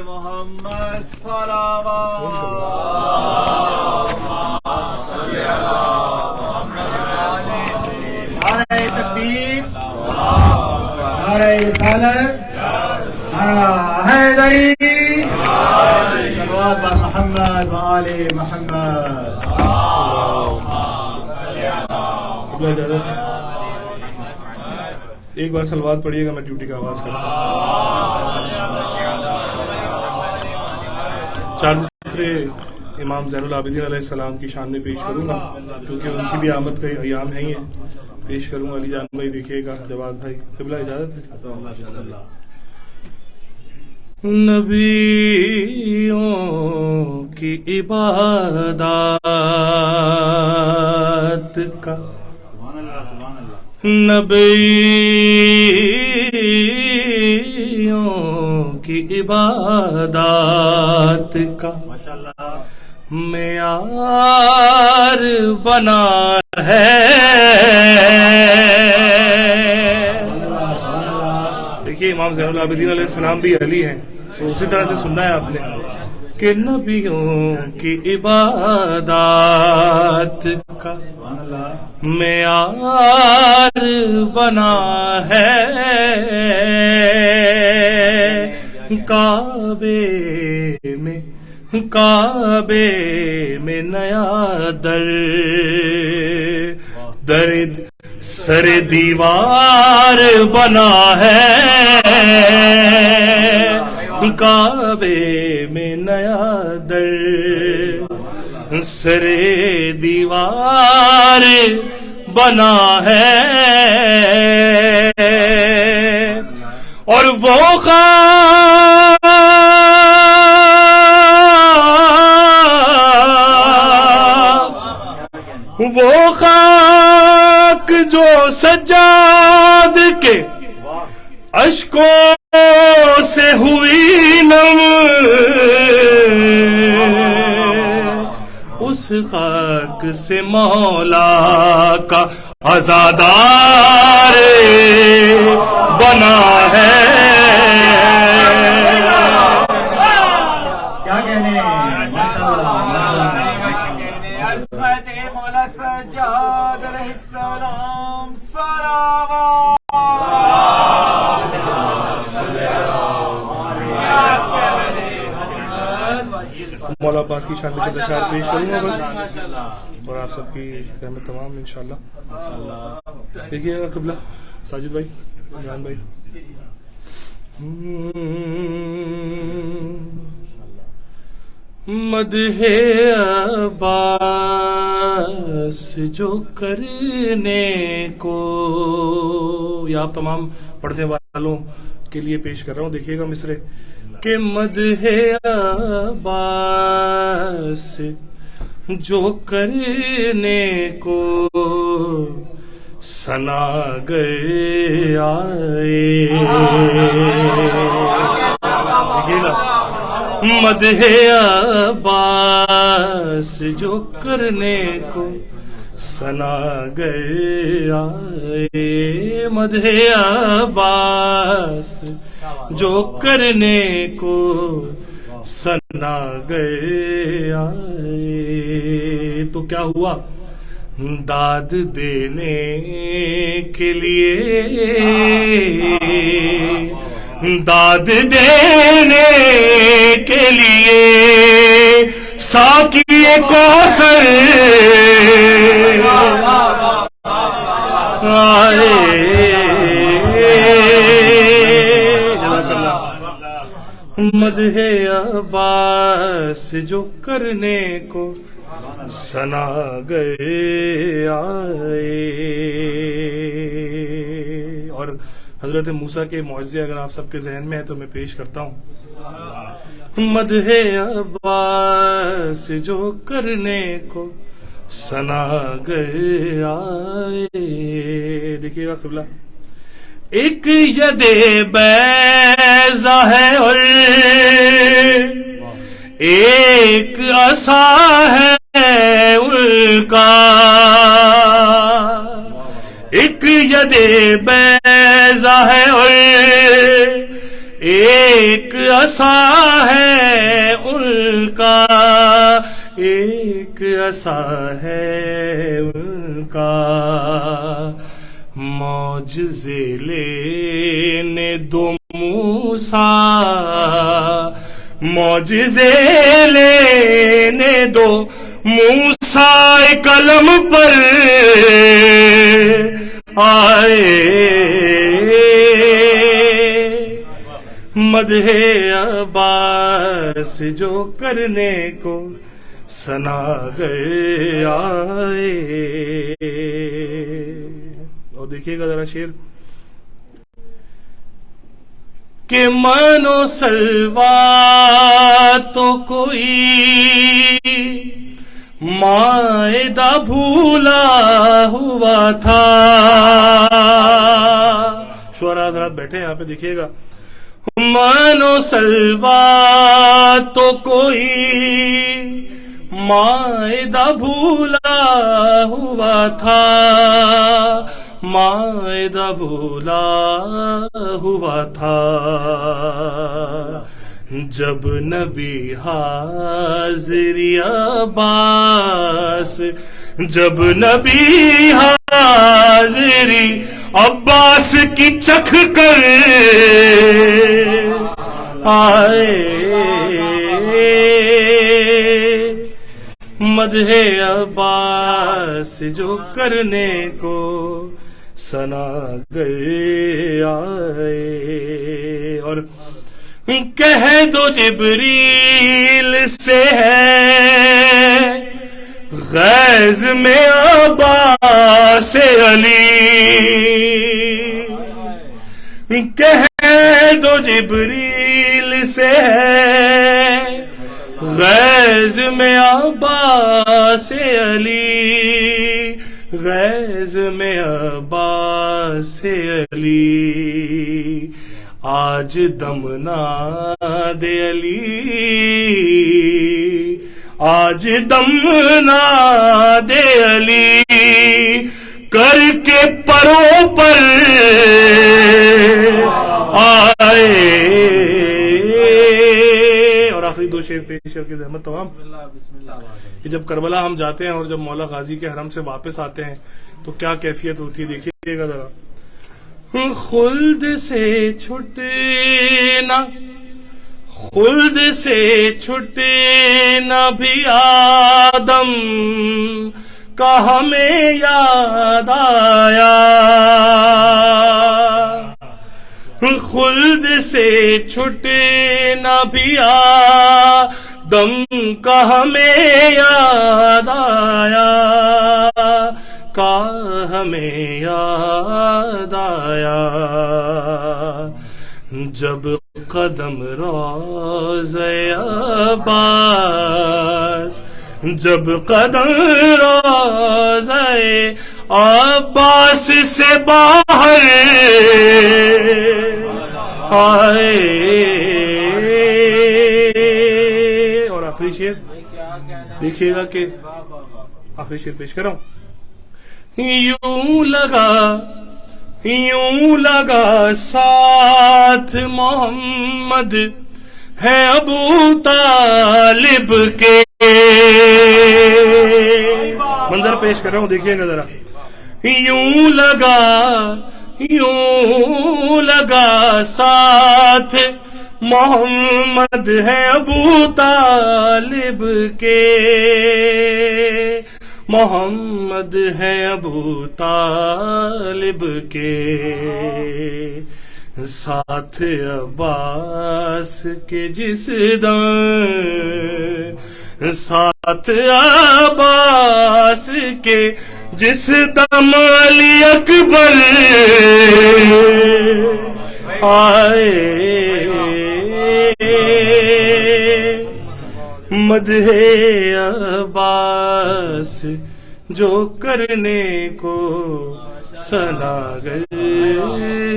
محمد صلوات. نعرہ تکبیر، نعرہ رسالت، نعرہ حیدری. صلوات بر محمد وآل محمد. ایک بار صلوات پڑھیے گا، میں ڈیوٹی کا آغاز کرتا ہوں. 4 مصرے امام زین العابدین علیہ السلام کی شان میں پیش کروں گا کیونکہ ان کی بھی آمد کا ایام ہے. یہ پیش کروں گا. علی جان بھائی دیکھیے گا، جواد بھائی قبلہ اجازت ہے. نبیوں کی عبادات کا، نبیوں کی عبادات کا معیار بنا ہے. دیکھیے امام زین العابدین علیہ السلام بھی علی ہیں، تو اسی طرح سے سننا ہے آپ نے کہ نبیوں کی عبادات کا معیار بنا ہے. کعبے میں نیا درد سر دیوار بنا ہے. کعبے میں نیا درد سر دیوار بنا ہے. اور وہ خاک جو سجاد کے اشکوں سے ہوئی نم، اس خاک سے مولا کا عزادار بنا ہے. کیا کہنے عظمت مولا سجاد علیہ السلام. صلوات. مولا عباس کی شان میں چند اشعار پیش کروں گا بس، اور آپ سب کی رحمت تمام انشاءاللہ. دیکھیے گا قبلہ ساجد بھائی جان بھائی. مدح عباس جو کرنے کو، یہ آپ تمام پڑھنے والوں کے لیے پیش کر رہا ہوں. دیکھیے گا مصرے کہ مدح عباس جو کرنے کو ثناگر آئے. دیکھیے گا مدح عباس جو کرنے کو ثناگر آئے. مدح عباس جو کرنے کو ثناگر آئے. تو کیا ہوا؟ داد دینے کے لیے، داد دینے کے لیے ساقی کوثر آئے. مدح عباس جو کرنے کو ثناگر آئے. اور حضرت موسیٰ کے معجزے اگر آپ سب کے ذہن میں ہے تو میں پیش کرتا ہوں. مدح عباس جو کرنے کو ثناگر آئے. دیکھیے گا قبلہ. ایک ید بیضا ہے اور ایک عصا ہے ان کا. ایک ید بیضا ہے اور ایک عصا ہے ان کا. ایک عصا ہے ان کا. معجزے لینے دو موسیٰ، معجزے لینے دو موسیٰ قلم پر آئے. مدح عباس جو کرنے کو ثناگر آئے. اور دیکھیے گا ذرا شعر کہ مانو سلوا تو کوئی مائدہ بھولا ہوا تھا. شعراء حضرات بیٹھے ہیں یہاں پہ. دیکھیے گا مانو سلوا تو کوئی مائدہ بھولا ہوا تھا. مائدہ بھولا ہوا تھا. جب نبی حاضری عباس، جب نبی حاضری عباس کی چکھ کر آئے. مدح عباس جو کرنے کو ثناگر آئے. اور کہہ دو جبریل سے ہے غیظ میں عباس علی. کہہ دو جبریل سے ہے غیظ میں عباس علی. غیظ میں عباس علی. آج دم نہ دے علی، آج دم نہ دے علی کر کے پروں پر آئے. اور آخری دو شعر پیش کر کے زحمت تمام. کہ جب کربلا ہم جاتے ہیں اور جب مولا غازی کے حرم سے واپس آتے ہیں تو کیا کیفیت ہوتی ہے دیکھیے گا ذرا. خلد سے چھٹے نہ، خلد سے چھٹے نہ بھی آدم کا ہمیں یاد آیا. خلد سے چھٹنا بھی دم کا ہمیں یاد آیا کا ہمیں یاد آیا جب قدم روضہ عباس جب قدم روضہ عباس سے باہر آئے. اور آخری شعر دیکھیے گا کہ آخری شعر پیش کر رہا ہوں. یوں لگا ساتھ محمد ہے ابو طالب کے. منظر پیش کر رہا ہوں دیکھیے گا ذرا. یوں لگا ساتھ محمد ہے ابو طالب کے. محمد ہے ابو طالب کے ساتھ عباس کے جس دم ساتھ عباس کے جس دم علی اکبر آئے. مدح عباس جو کرنے کو سناگر آئے.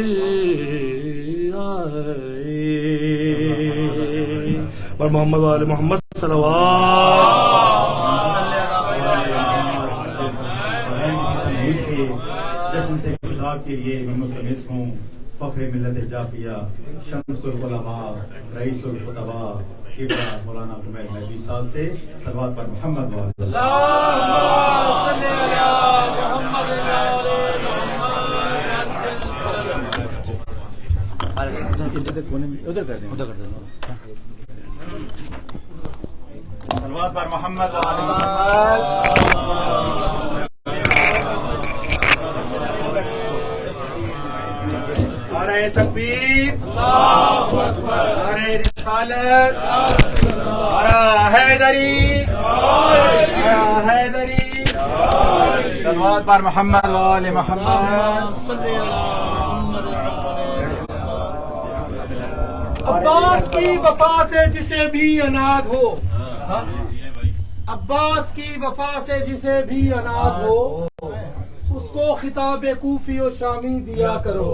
اور محمد وآل محمد صلوات. جشن سے خطاب کے لیے میں ملتمس ہوں فخر ملت جعفریہ شمس العلماء رئیس الخطباء مولانا جمعید مہدی صاحب سے صلوات پر محمد وآلہ. صلوات پر محمد وآلہ محمد. نعرہ تکبیر، نعرہ رسالت، نعرہ حیدری، نعرہ حیدری. صلوات پر محمد وآل محمد. عباس کی وفا سے جسے بھی اناد ہو، عباس کی وفا سے جسے بھی اناد ہو، اس کو خطاب کوفی و شامی دیا کرو.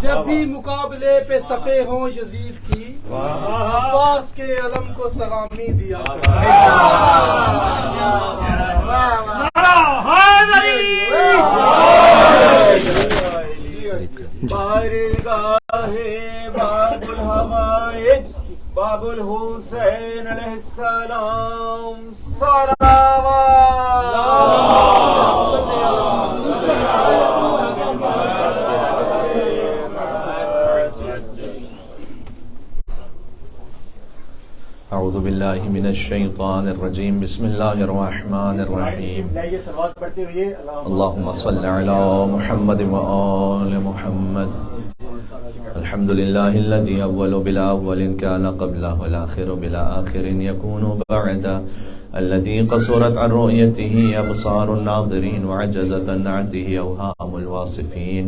جب بھی مقابلے پہ صفے ہوں یزید کی، عباس کے علم کو سلامی دیا کرو. باب الحوائج باب الحسین علیہ السلام صلوات. اعوذ باللہ من الشیطان الرجیم. بسم اللہ الرحمن الرحیم. اللہم صل علی محمد وآل محمد. الحمد للہ الذی اول بلا اول کان قبلہ والآخر بلا آخر یکون بعد الذي قصرت عن رؤيته أبصار الناظرين وعجزت عن نعته أوهام الواصفين.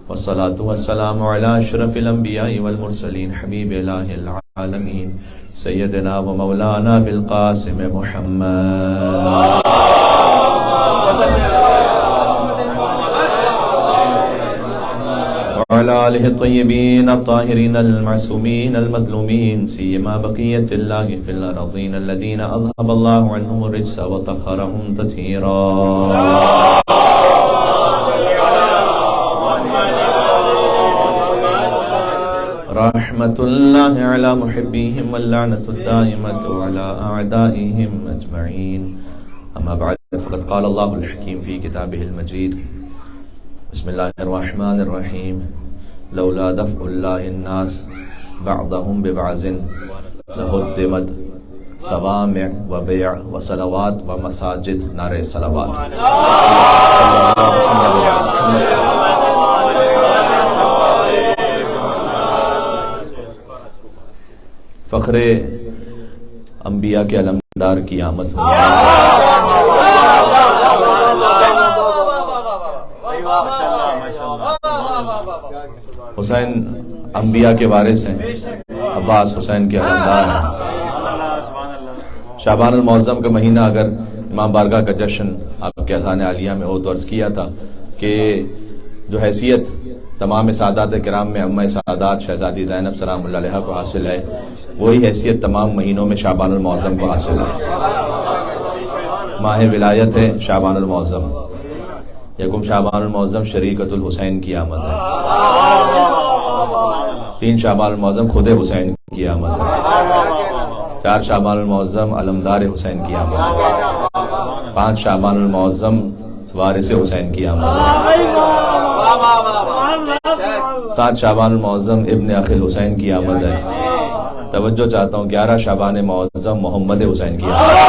والصلاة والسلام على أشرف الأنبياء والمرسلين حبيب إله العالمين سيدنا ومولانا بالقاسم محمد وعلى آله الطيبين الطاهرين المعصومين المظلومين سيما بقية الله في الأرضين الذين أذهب الله عنهم الرجس وطهرهم تطهيرا. رحمة الله على محبيهم واللعنة الدائمة على أعدائهم أجمعين. أما بعد فقد قال الله الحكيم في كتابه المجيد. بسم الله الرحمن الرحيم. لولا دفع الله الناس بعضهم ببعض لهدمت صوامع وبيع وصلوات ومساجد. نعرہ صلوات. فخر انبیاء کے علمدار کی آمد ہو. حسین انبیاء کے وارث ہیں، عباس حسین کے علمدار ہیں. شعبان المعظم کا مہینہ اگر امام بارگاہ کا جشن آپ کے اذان عالیہ میں ہو تو عرض کیا تھا کہ جو حیثیت تمام سادات کرام میں امّہ سعادات شہزادی زینب سلام اللہ علیہا کو حاصل ہے، وہی حیثیت تمام مہینوں میں شعبان المعظم کو حاصل ہے. ماہ ولایت ہے شعبان المعظم. یکم شعبان المعظم شریکت الحسین کی آمد ہے. 3 شعبان المعظم خود حسین کی آمد ہے. 4 شعبان المعظم علمدار حسین کی آمد ہے. 5 شعبان المعظم وارث حسین کی آمد ہے. 7 شعبان المعظم ابن اخی الحسین کی آمد ہے. توجہ چاہتا ہوں 11 شعبان معظم محمد حسین کی آمد ہے.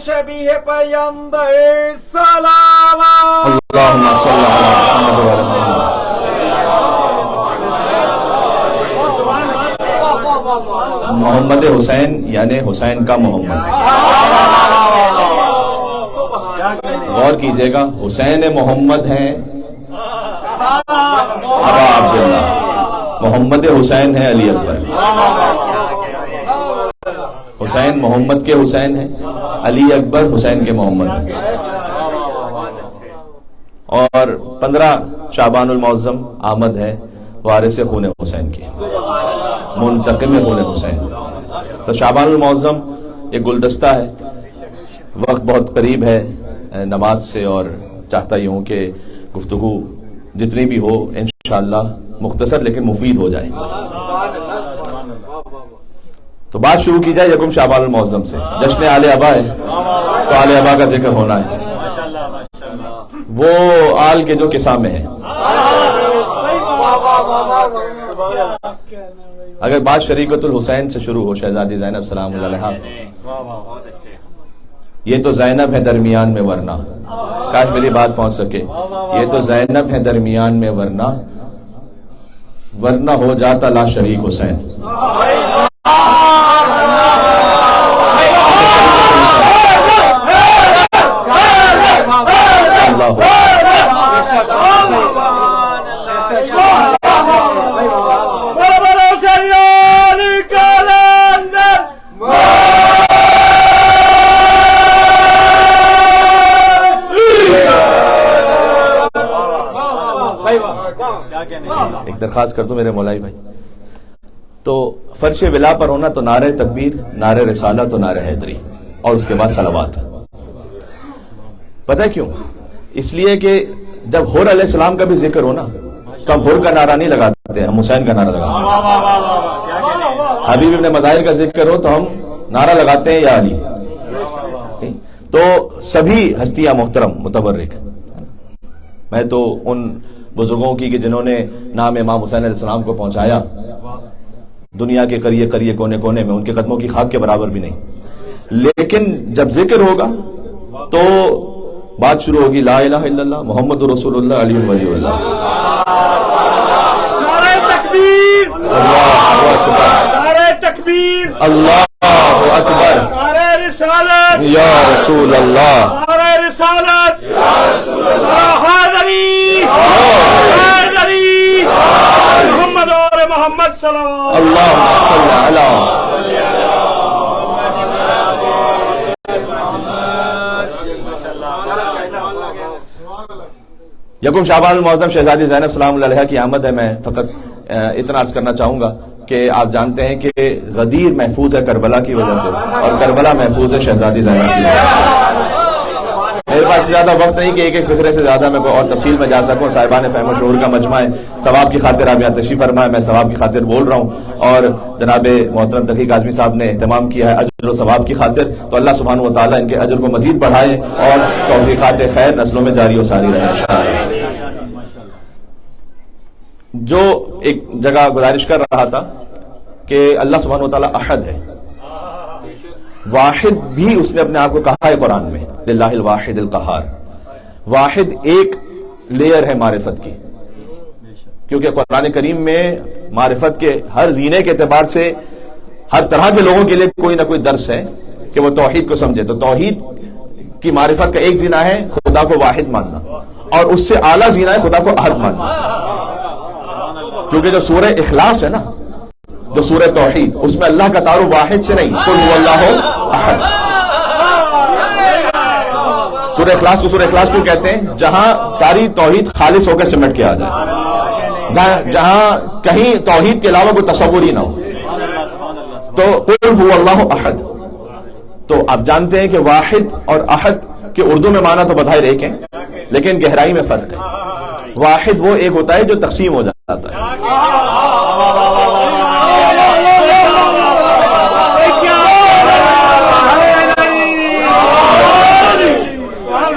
شبیہ پیغمبر سلام اللہم صلی علی محمد وعلی محمد. محمد حسین یعنی حسین کا محمد. غور کیجئے گا، حسین محمد ہیں ابا عبداللہ، محمد حسین ہے علی اکبر. حسین محمد کے حسین ہیں، علی اکبر حسین کے محمد ہیں. اور 15 شعبان المعظم آمد ہے وارث خون حسین کی، منتقم خون حسین. تو شعبان المعظم ایک گلدستہ ہے. وقت بہت قریب ہے نماز سے، اور چاہتا ہی ہوں کہ گفتگو جتنی بھی ہو انشاءاللہ مختصر لیکن مفید ہو جائے. تو بات شروع کی جائے یکم شعبان المعظم سے. جشن آل ابا ہے تو آل ابا کا ذکر ہونا ہے. وہ آل کے جو قصہ میں ہے. اگر بات شریکت الحسین سے شروع ہو، شہزادی زینب سلام اللہ علیہا، یہ تو زینب ہے درمیان میں ورنہ، کاش میری بات پہنچ سکے. یہ تو زینب ہے درمیان میں ورنہ ہو جاتا لا شریک حسین. ایک درخواست کر دو میرے مولائی بھائی. تو فرش ولا پر ہونا تو نعرہ تکبیر، نعرہ رسالت و نعرہ حیدری، اور اس کے بعد صلوات. پتہ کیوں؟ اس لیے کہ جب حر علیہ السلام کا بھی ذکر ہو نا تو ہم حر کا نعرہ نہیں لگاتے، ہم حسین کا نعرہ لگاتے ہیں. حبیب ابن مظاہر کا ذکر ہو تو ہم نعرہ لگاتے ہیں یا علی. تو سبھی ہستیاں محترم متبرک. میں تو ان بزرگوں کی کہ جنہوں نے نام امام حسین علیہ السلام کو پہنچایا دنیا کے قریے قریے کونے کونے میں، ان کے قدموں کی خاک کے برابر بھی نہیں. لیکن جب ذکر ہوگا تو بات شروع ہوگی لا الہ الا اللہ محمد رسول اللہ علی ولی اللہ. نعرہ تکبیر، اللہ اکبر، نعرہ تکبیر، اللہ اکبر، نعرہ رسالت یا رسول اللہ، نعرہ رسالت یا رسول اللہ، حیدری حیدری محمد اور محمد صلی اللہ اللہم صلی علی یکم شعبان المعظم شہزادی زینب سلام اللہ علیہا کی آمد ہے. میں فقط اتنا عرض کرنا چاہوں گا کہ آپ جانتے ہیں کہ غدیر محفوظ ہے کربلا کی وجہ سے، اور کربلا محفوظ ہے شہزادی زینب کی وجہ سے. میرے پاس زیادہ وقت نہیں کہ ایک ایک فقرے سے زیادہ میں اور تفصیل میں جا سکوں. صاحبان فہم و شعور کا مجمع ہے، ثواب کی خاطر آپ یہاں تشریف فرمائے، میں ثواب کی خاطر بول رہا ہوں. اور جناب محترم تقی کاظمی صاحب نے اہتمام کیا ہے اجر و ثواب کی خاطر، تو اللہ سبحانہ و تعالیٰ ان کے اجر کو مزید بڑھائے اور توفیقات خیر نسلوں میں جاری و ساری رہے انشاءاللہ. جو ایک جگہ گزارش کر رہا تھا کہ اللہ سبحانہ و تعالیٰ احد ہے، واحد بھی اس نے اپنے آپ کو کہا ہے قرآن میں، للہ الواحد القہار. واحد ایک لیئر ہے معرفت کی، کیونکہ قرآن کریم میں معرفت کے ہر زینے کے اعتبار سے ہر طرح کے لوگوں کے لیے کوئی نہ کوئی درس ہے کہ وہ توحید کو سمجھے. تو توحید کی معرفت کا ایک زینہ ہے خدا کو واحد ماننا, اور اس سے اعلیٰ زینہ ہے خدا کو احد ماننا. چونکہ جو سورہ اخلاص ہے نا, جو سورہ توحید, اس میں اللہ کا تعارف واحد سے نہیں, قل هو اللہ احد. سورہ اخلاص کو سورہ اخلاص کیوں کہتے ہیں؟ جہاں ساری توحید خالص ہو کے سمٹ کے آ جائے, جہاں کہیں توحید کے علاوہ کوئی تصور ہی نہ ہو. تو قل هو اللہ احد. تو آپ جانتے ہیں کہ واحد اور احد کے اردو میں معنی تو بظاہر ایک ہے, لیکن گہرائی میں فرق ہے. واحد وہ ایک ہوتا ہے جو تقسیم ہو جاتا ہے.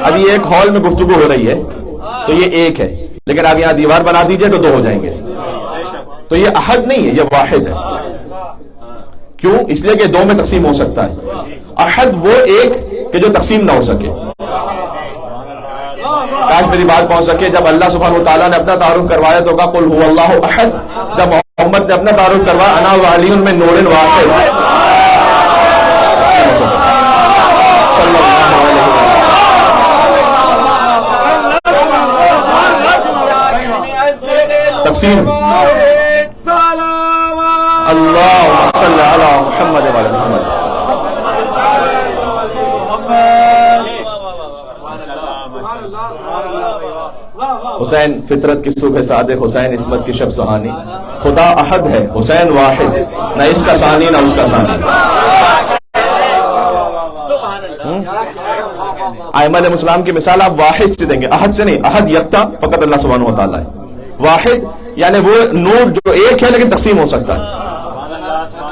ابھی ایک ہال میں گفتگو ہو رہی ہے تو یہ ایک ہے, لیکن آپ یہاں دیوار بنا دیجئے تو دو ہو جائیں گے. تو یہ احد نہیں ہے, یہ واحد ہے. کیوں؟ اس لیے کہ دو میں تقسیم ہو سکتا ہے. احد وہ ایک کہ جو تقسیم نہ ہو سکے. کاش میری بات پہنچ سکے. جب اللہ سبحانہ وتعالیٰ نے اپنا تعارف کروایا تو کہا قل هو اللہ احد. جب محمد نے اپنا تعارف کروایا انا وعلی من نور واحد. تقسیم. اللہم صلی علی محمد وعلی محمد. حسین فطرت کی صبح صادق, حسین عصمت کی شب سہانی. خدا احد ہے, حسین واحد, نہ اس کا ثانی نہ اس کا ثانی. ائمہ علیہ السلام کی مثال آپ واحد سے دیں گے, احد سے نہیں. احد یکتا فقط اللہ سبحانہ و تعالیٰ ہے. واحد یعنی وہ نور جو ایک ہے لیکن تقسیم ہو سکتا ہے.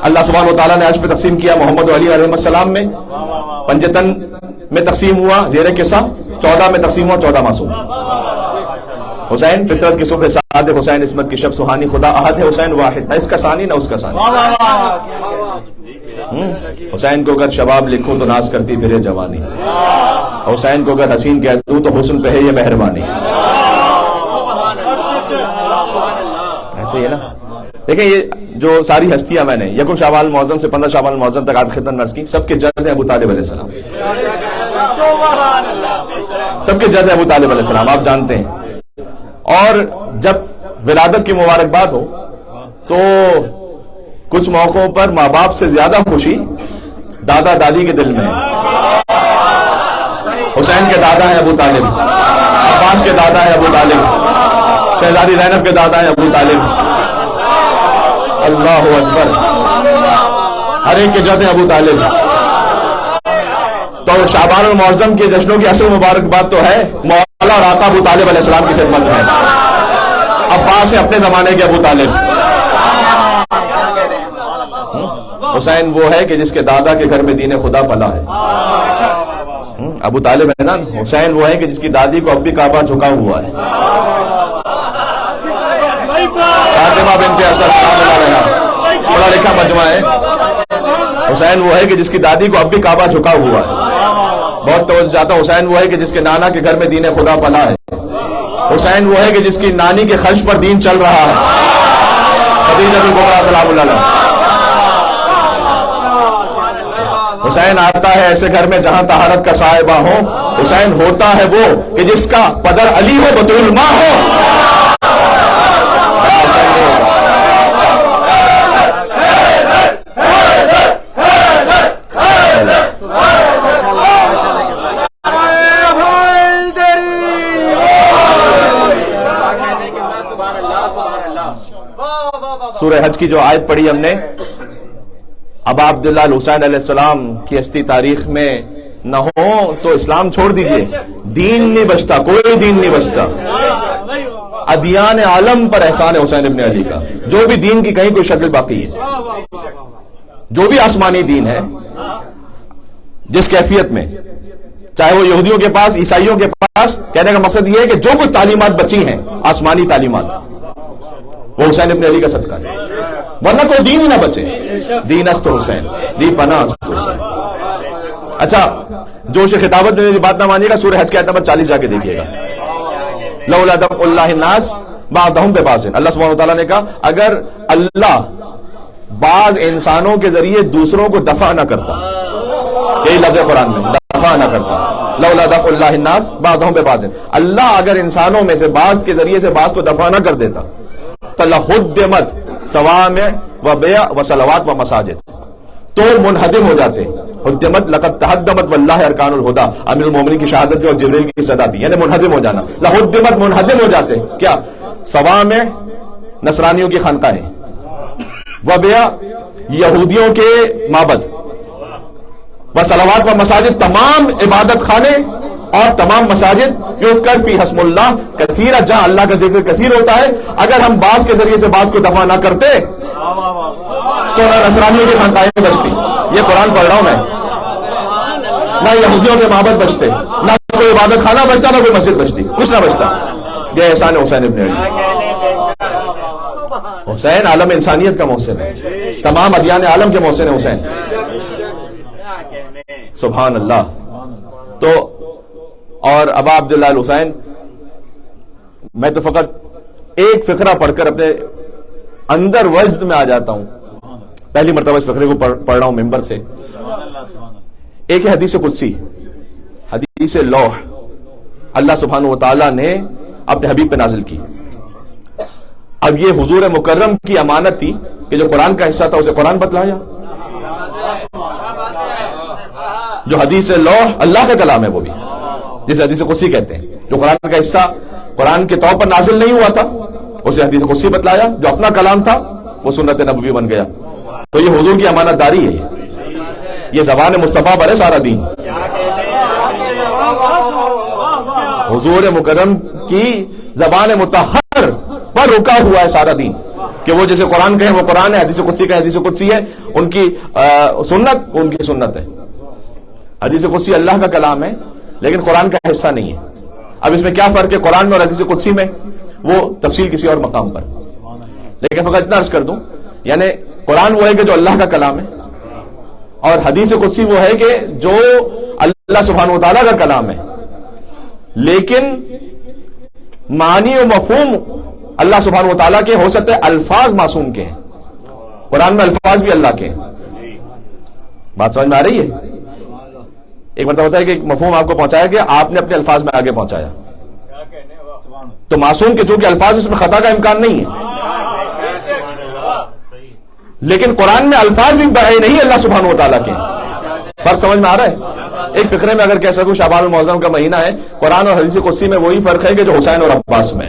اللہ سبحانہ و تعالیٰ نے عرش پہ تقسیم کیا محمد و علی علیہ السلام میں, پنجتن میں تقسیم ہوا زیر قصہ, 14 میں تقسیم ہوا 14 معصوم. حسین فطرت کی صبح صادق, حسین عصمت کی شب سہانی. خدا احد ہے, حسین واحد, نہ اس کا ثانی نہ اس کا ثانی. حسین کو اگر شباب لکھوں تو ناز کرتی پھرے جوانی, حسین کو اگر حسین کہہ دوں تو حسن پہ ہے یہ مہربانی. ایسے ہی ہے نا. دیکھیں یہ جو ساری ہستیاں میں نے یکم شعبان المعظم سے 15 شعبان المعظم تک آپ کی خدمت میں عرض کی, سب کے جد ہیں ابو طالب علیہ السلام. سب کے جد ہیں ابو طالب علیہ السلام, آپ جانتے ہیں. اور جب ولادت کی مبارکباد ہو تو کچھ موقعوں پر ماں باپ سے زیادہ خوشی دادا دادی کے دل میں ہے. حسین کے دادا ہیں ابو طالب, عباس کے دادا ہیں ابو طالب, شہزادی زینب کے دادا ہیں ابو طالب. اللہ اکبر, ہر ایک کے جد ہیں ابو طالب. تو شعبان المعظم کے جشنوں کی اصل مبارکباد تو ہے مولا اور آقا ابو طالب علیہ السلام کی خدمت میں. عباس ہے اپنے زمانے کے ابو طالب. حسین وہ ہے کہ جس کے دادا کے گھر میں دین خدا پلا ہے. ابو طالب ہے نا. حسین وہ ہے کہ جس کی دادی کو اب بھی کعبہ جھکا ہوا ہے. فاطمہ بنت اسد بڑا لکھا مجمع ہے. حسین وہ ہے کہ جس کی دادی کو اب بھی کعبہ جھکا ہوا ہے. بہت توجہ چاہتا. حسین وہ ہے کہ جس کے نانا کے گھر میں دین خدا پلا ہے. حسین وہ ہے کہ جس کی نانی کے خرچ پر دین چل رہا ہے. خدیجہ الکبریٰ سلام اللہ علیہا. حسین آتا ہے ایسے گھر میں جہاں طہارت کا صاحبہ ہو. حسین ہوتا ہے وہ کہ جس کا پدر علی ہو بطول ماں ہو. سورہ حج کی جو آیت پڑھی ہم نے, اب عبداللہ الحسین علیہ السلام کی ہستی تاریخ میں نہ ہو تو اسلام چھوڑ دیجئے, دین نہیں بچتا, کوئی دین نہیں بچتا. ادیان عالم پر احسان ہے حسین ابن علی کا. جو بھی دین کی کہیں کوئی شکل باقی ہے, جو بھی آسمانی دین ہے جس کیفیت میں, چاہے وہ یہودیوں کے پاس, عیسائیوں کے پاس, کہنے کا مقصد یہ ہے کہ جو کچھ تعلیمات بچی ہیں آسمانی تعلیمات, وہ حسین ابن علی کا صدقہ ہے. ورنہ کوئی دین ہی نہ بچے. دین است حسین, دی پناہ است حسین. اچھا, جوش خطابت میں میری بات نہ مانیے گا, سورہ حج کی آیت نمبر 40 جا کے دیکھیے گا. لولا دفع اللہ الناس بعضهم ببعض. اللہ سبحانہ وتعالیٰ نے کہا اگر اللہ بعض انسانوں کے ذریعے دوسروں کو دفع نہ کرتا, یہی لفظ ہے قرآن میں, دفع نہ کرتا, لولا دفع اللہ الناس بعضهم ببعض, اللہ اگر انسانوں میں سے بعض کے ذریعے سے بعض کو دفع نہ کر دیتا تو لہدمت صوامع و بیع و صلوات و مساجد, تو منہدم ہو جاتے. حدمت لقد تہدمت واللہ ارکان الہدا, امیر المومنین کی شہادت کی اور جبریل کی صدا تھی, یعنی منہدم ہو جانا. لہدمت منہدم ہو جاتے کیا, صوامع نصرانیوں کی خانقاہیں, و بیع یہودیوں کے معبد, و صلوات و مساجد تمام عبادت خانے اور تمام مساجد یذکر فی حسم اللہ کثیرا, جہاں اللہ کا ذکر کثیر ہوتا ہے. اگر ہم بعض کے ذریعے سے بعض کو دفع نہ کرتے تو نہ نصرانیوں کی خانقاہیں بچتی, یہ قرآن پڑھ رہا ہوں میں, نہ یہودیوں کے معبد بچتے, نہ کوئی عبادت خانہ بچتا, نہ کوئی مسجد بچتی, کچھ نہ بچتا. یہ احسان حسین ابن علی. حسین عالم انسانیت کا محسن ہے, تمام ادیان عالم کے محسن ہے حسین. سبحان اللہ. تو اور ابا عبداللہ الحسین, میں تو فقط ایک فقرہ پڑھ کر اپنے اندر وجد میں آ جاتا ہوں. پہلی مرتبہ اس فقرے کو پڑھ رہا ہوں ممبر سے. ایک ہے حدیث قدسی, حدیث لوح, اللہ سبحانہ وتعالی نے اپنے حبیب پہ نازل کی. اب یہ حضور مکرم کی امانت تھی کہ جو قرآن کا حصہ تھا اسے قرآن بتلایا. جو حدیث لوح اللہ کا کلام ہے وہ بھی, جسے حدیث قدسی کہتے ہیں, جو قرآن کا حصہ قرآن کے طور پر نازل نہیں ہوا تھا اسے حدیث قدسی بتلایا. جو اپنا کلام تھا وہ سنت نبوی بن گیا. تو یہ حضور کی امانت داری ہے, یہ زبان مصطفیٰ پر ہے سارا دین. حضور مکرم کی زبان مطہر پر رکا ہوا ہے سارا دین, کہ وہ جیسے قرآن کہیں وہ قرآن ہے, حدیث قدسی کہیں حدیث قدسی ہے. ان کی سنت ان کی سنت ہے. حدیث قدسی اللہ کا کلام ہے لیکن قرآن کا حصہ نہیں ہے. اب اس میں کیا فرق ہے قرآن میں اور حدیث قدسی میں, وہ تفصیل کسی اور مقام پر. لیکن فقط اتنا عرض کر دوں, یعنی قرآن وہ ہے کہ جو اللہ کا کلام ہے, اور حدیث قدسی وہ ہے کہ جو اللہ سبحانہ وتعالیٰ کا کلام ہے, لیکن معنی و مفہوم اللہ سبحانہ وتعالیٰ کے ہو سکتے ہیں, الفاظ معصوم کے ہیں. قرآن میں الفاظ بھی اللہ کے ہیں. بات سمجھ میں آ رہی ہے؟ ایک مرتبہ ہوتا ہے کہ ایک مفہوم آپ کو پہنچایا گیا, آپ نے اپنے الفاظ میں آگے پہنچایا, تو معصوم کے چونکہ الفاظ اس میں خطا کا امکان نہیں ہے. لیکن قرآن میں الفاظ بھی نہیں اللہ سبحانہ وتعالیٰ کے. فرق سمجھ میں آ رہا ہے؟ ایک فقرے میں اگر کہہ سکوں شعبان المعظم کا مہینہ ہے, قرآن اور حدیث قدسی میں وہی فرق ہے کہ جو حسین اور عباس میں.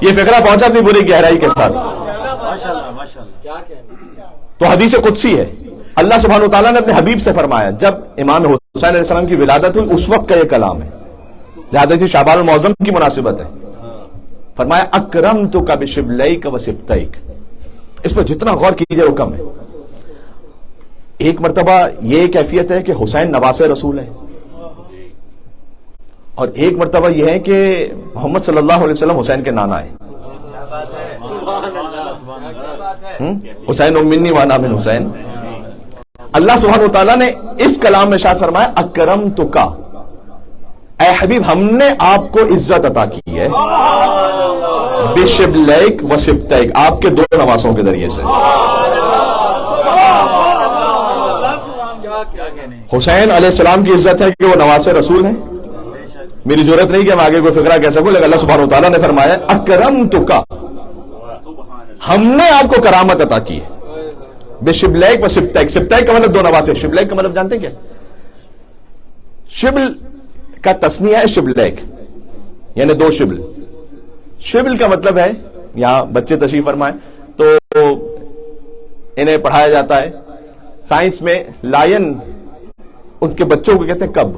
یہ فقرہ پہنچا اپنی بری گہرائی کے ساتھ. تو حدیث قدسی ہے, اللہ سبحانہ وتعالیٰ نے اپنے حبیب سے فرمایا. جب امام حسین علیہ السلام کی ولادت ہوئی اس وقت کا یہ کلام ہے, لہذا اسی شعبان المعظم کی مناسبت ہے. فرمایا اکرمتک بشبلیک وسبتیک. اس پر جتنا غور کیجئے وہ کم ہے. ایک مرتبہ یہ کیفیت ہے کہ حسین نواز رسول ہے, اور ایک مرتبہ یہ ہے کہ محمد صلی اللہ علیہ وسلم حسین کے نانا ہے. حسین منی وانا من حسین. اللہ سبحانہ وتعالیٰ نے اس کلام میں ارشاد فرمایا اکرمتک, اے حبیب ہم نے آپ کو عزت عطا کی ہے بشبلیک وسبتیک, آپ کے دو نواسوں کے ذریعے سے. حسین علیہ السلام کی عزت ہے کہ وہ نواز رسول ہیں. میری ضرورت نہیں کہ میں آگے کوئی فقرہ کہہ سکوں, لیکن اللہ سبحانہ وتعالیٰ نے فرمایا اکرمتک, ہم نے آپ کو کرامت عطا کی ہے بشبلیک وسبتیک. سبتیک کا مطلب دو نواسے, شبلیک کا مطلب جانتے ہیں کیا؟ شبل کا تسنیہ ہے شبلیک, یعنی دو شبل. شبل کا مطلب ہے, یہاں بچے تشریف فرمائیں تو انہیں پڑھایا جاتا ہے سائنس میں, لائن اس کے بچوں کو کہتے ہیں کب.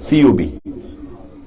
CUB,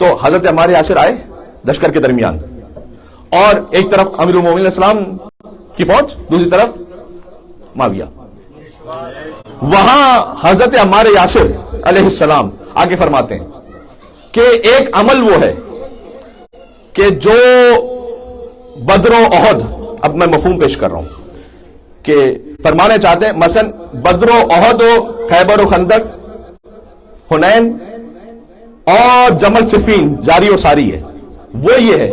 تو حضرت عمار یاسر آئے لشکر کے درمیان، اور ایک طرف امیر المومنین علیہ السلام کی فوج، دوسری طرف معاویہ. وہاں حضرت عمار یاسر علیہ السلام آگے فرماتے ہیں کہ ایک عمل وہ ہے کہ جو بدر و احد، اب میں مفہوم پیش کر رہا ہوں کہ فرمانے چاہتے ہیں مثلا بدر و احد و خیبر و خندق، حنین اور جمل صفین جاری و ساری ہے. وہ یہ ہے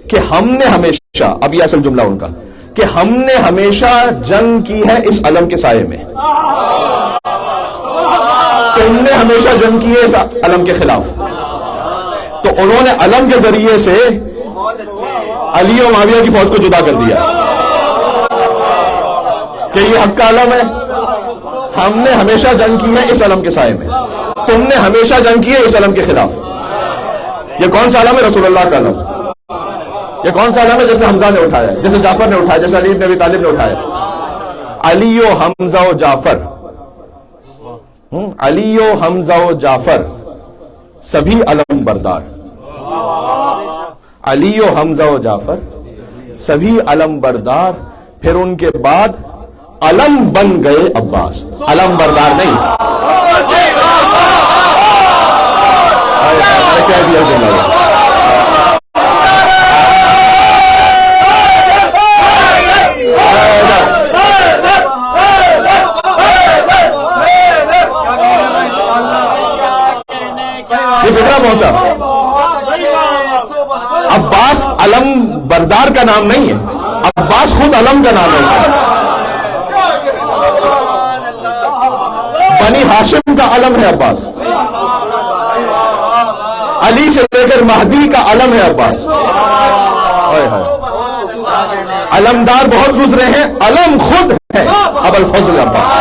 کہ ہم نے ہمیشہ، اب یہ اصل جملہ ان کا، کہ ہم نے ہمیشہ جنگ کی ہے اس علم کے سائے میں. تم نے ہمیشہ جنگ کی ہے اس علم کے خلاف. تو انہوں نے علم کے ذریعے سے علی و معاویہ کی فوج کو جدا کر دیا کہ یہ حق کا علم ہے. ہم نے ہمیشہ جنگ کی ہے اس علم کے سائے میں، تم نے ہمیشہ جنگ کی ہے اس علم کے خلاف. یہ کون سا علم ہے؟ رسول اللہ کا علم. یہ کون سا علم ہے؟ جیسے حمزہ نے اٹھایا، جیسے جعفر نے اٹھایا، جیسے علی بن ابی طالب نے اٹھایا. علی و حمزہ و جعفر، علی و حمزہ و جعفر سبھی علم بردار. علی و حمزہ و جعفر سبھی علم بردار. پھر ان کے بعد علم بن گئے عباس، علم بردار نہیں. کہہ دیا جناب. یہ فکرہ پہنچا. عباس علم بردار کا نام نہیں ہے، عباس خود علم کا نام ہے. بنی ہاشم کا علم ہے عباس. علی سے لے کر مہدی کا علم ہے عباس. علمدار بہت گزرے ہیں، علم خود ہے ابو الفضل عباس.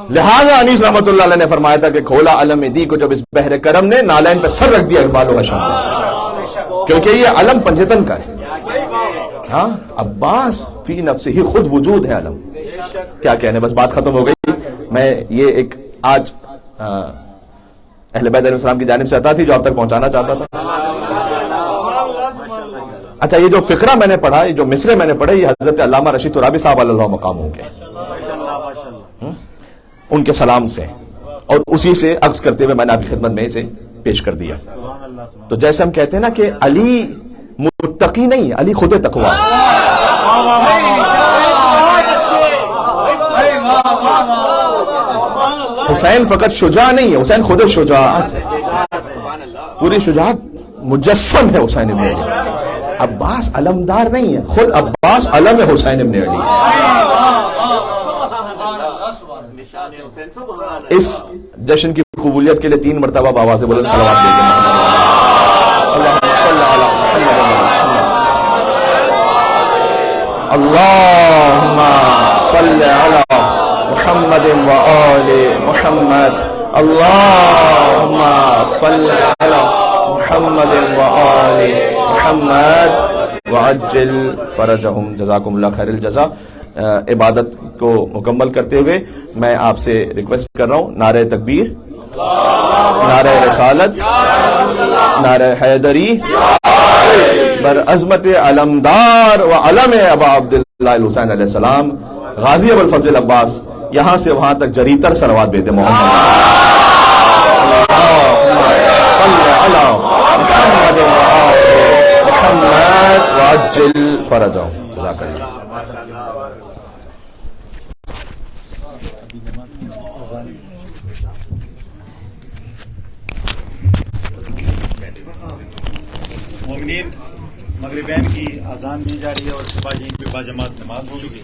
لہذا انیس رحمت اللہ علیہ نے فرمایا تھا کہ کھولا علم دی کو جب اس بحر کرم نے، نالین پہ سر رکھ دیا اقبال و حشم کو، کیونکہ یہ علم پنجتن کا ہے. ہاں عباس فی نفسہ ہی خود وجود ہے علم. کیا کہنے، بس بات ختم ہو گئی. میں یہ ایک آج اہل بیت علیہ السلام کی جانب سے عطا تھی جو آپ تک پہنچانا چاہتا تھا. اچھا، یہ جو فقرہ میں نے پڑھا، یہ جو مصرے میں نے پڑھے، یہ حضرت علامہ رشید ترابی صاحب علیہ اللہ مقام ہوں گے، ان کے سلام سے، اور اسی سے عکس کرتے ہوئے میں نے آپ کی خدمت میں اسے پیش کر دیا. تو جیسے ہم کہتے ہیں نا کہ علی متقی نہیں ہے، علی خود تقوی. حسین فقط شجاع نہیں ہے، حسین خود شجاعت ہے. پوری شجاعت مجسم ہے حسین ابن علی. عباس علمدار نہیں ہے، خود عباس علم ہے حسین ابن علی. اس جشن کی قبولیت کے لیے 3 مرتبہ بابا سے بولے صلوات دے کے اللہم صلی علی محمد و آل محمد. اللہم صلی علی محمد و آل محمد وعجل فرجہم. جزاکم اللہ خیر الجزا. عبادت کو مکمل کرتے ہوئے میں آپ سے ریکویسٹ کر رہا ہوں، نعرہ تکبیر، نعرہ رسالت، نعرہ حیدری بر عظمت علمدار و علم ابا عبداللہ الحسین علیہ السلام غازی ابو الفضل عباس. یہاں سے وہاں تک جریتر صلوات بھیجتے محمد محمد وعجل فرجہم. جزاک اللہ. مومنین، مغربین کی اذان دی جا رہی ہے اور صبح یہیں پہ باجماعت نماز ہو چکی ہے.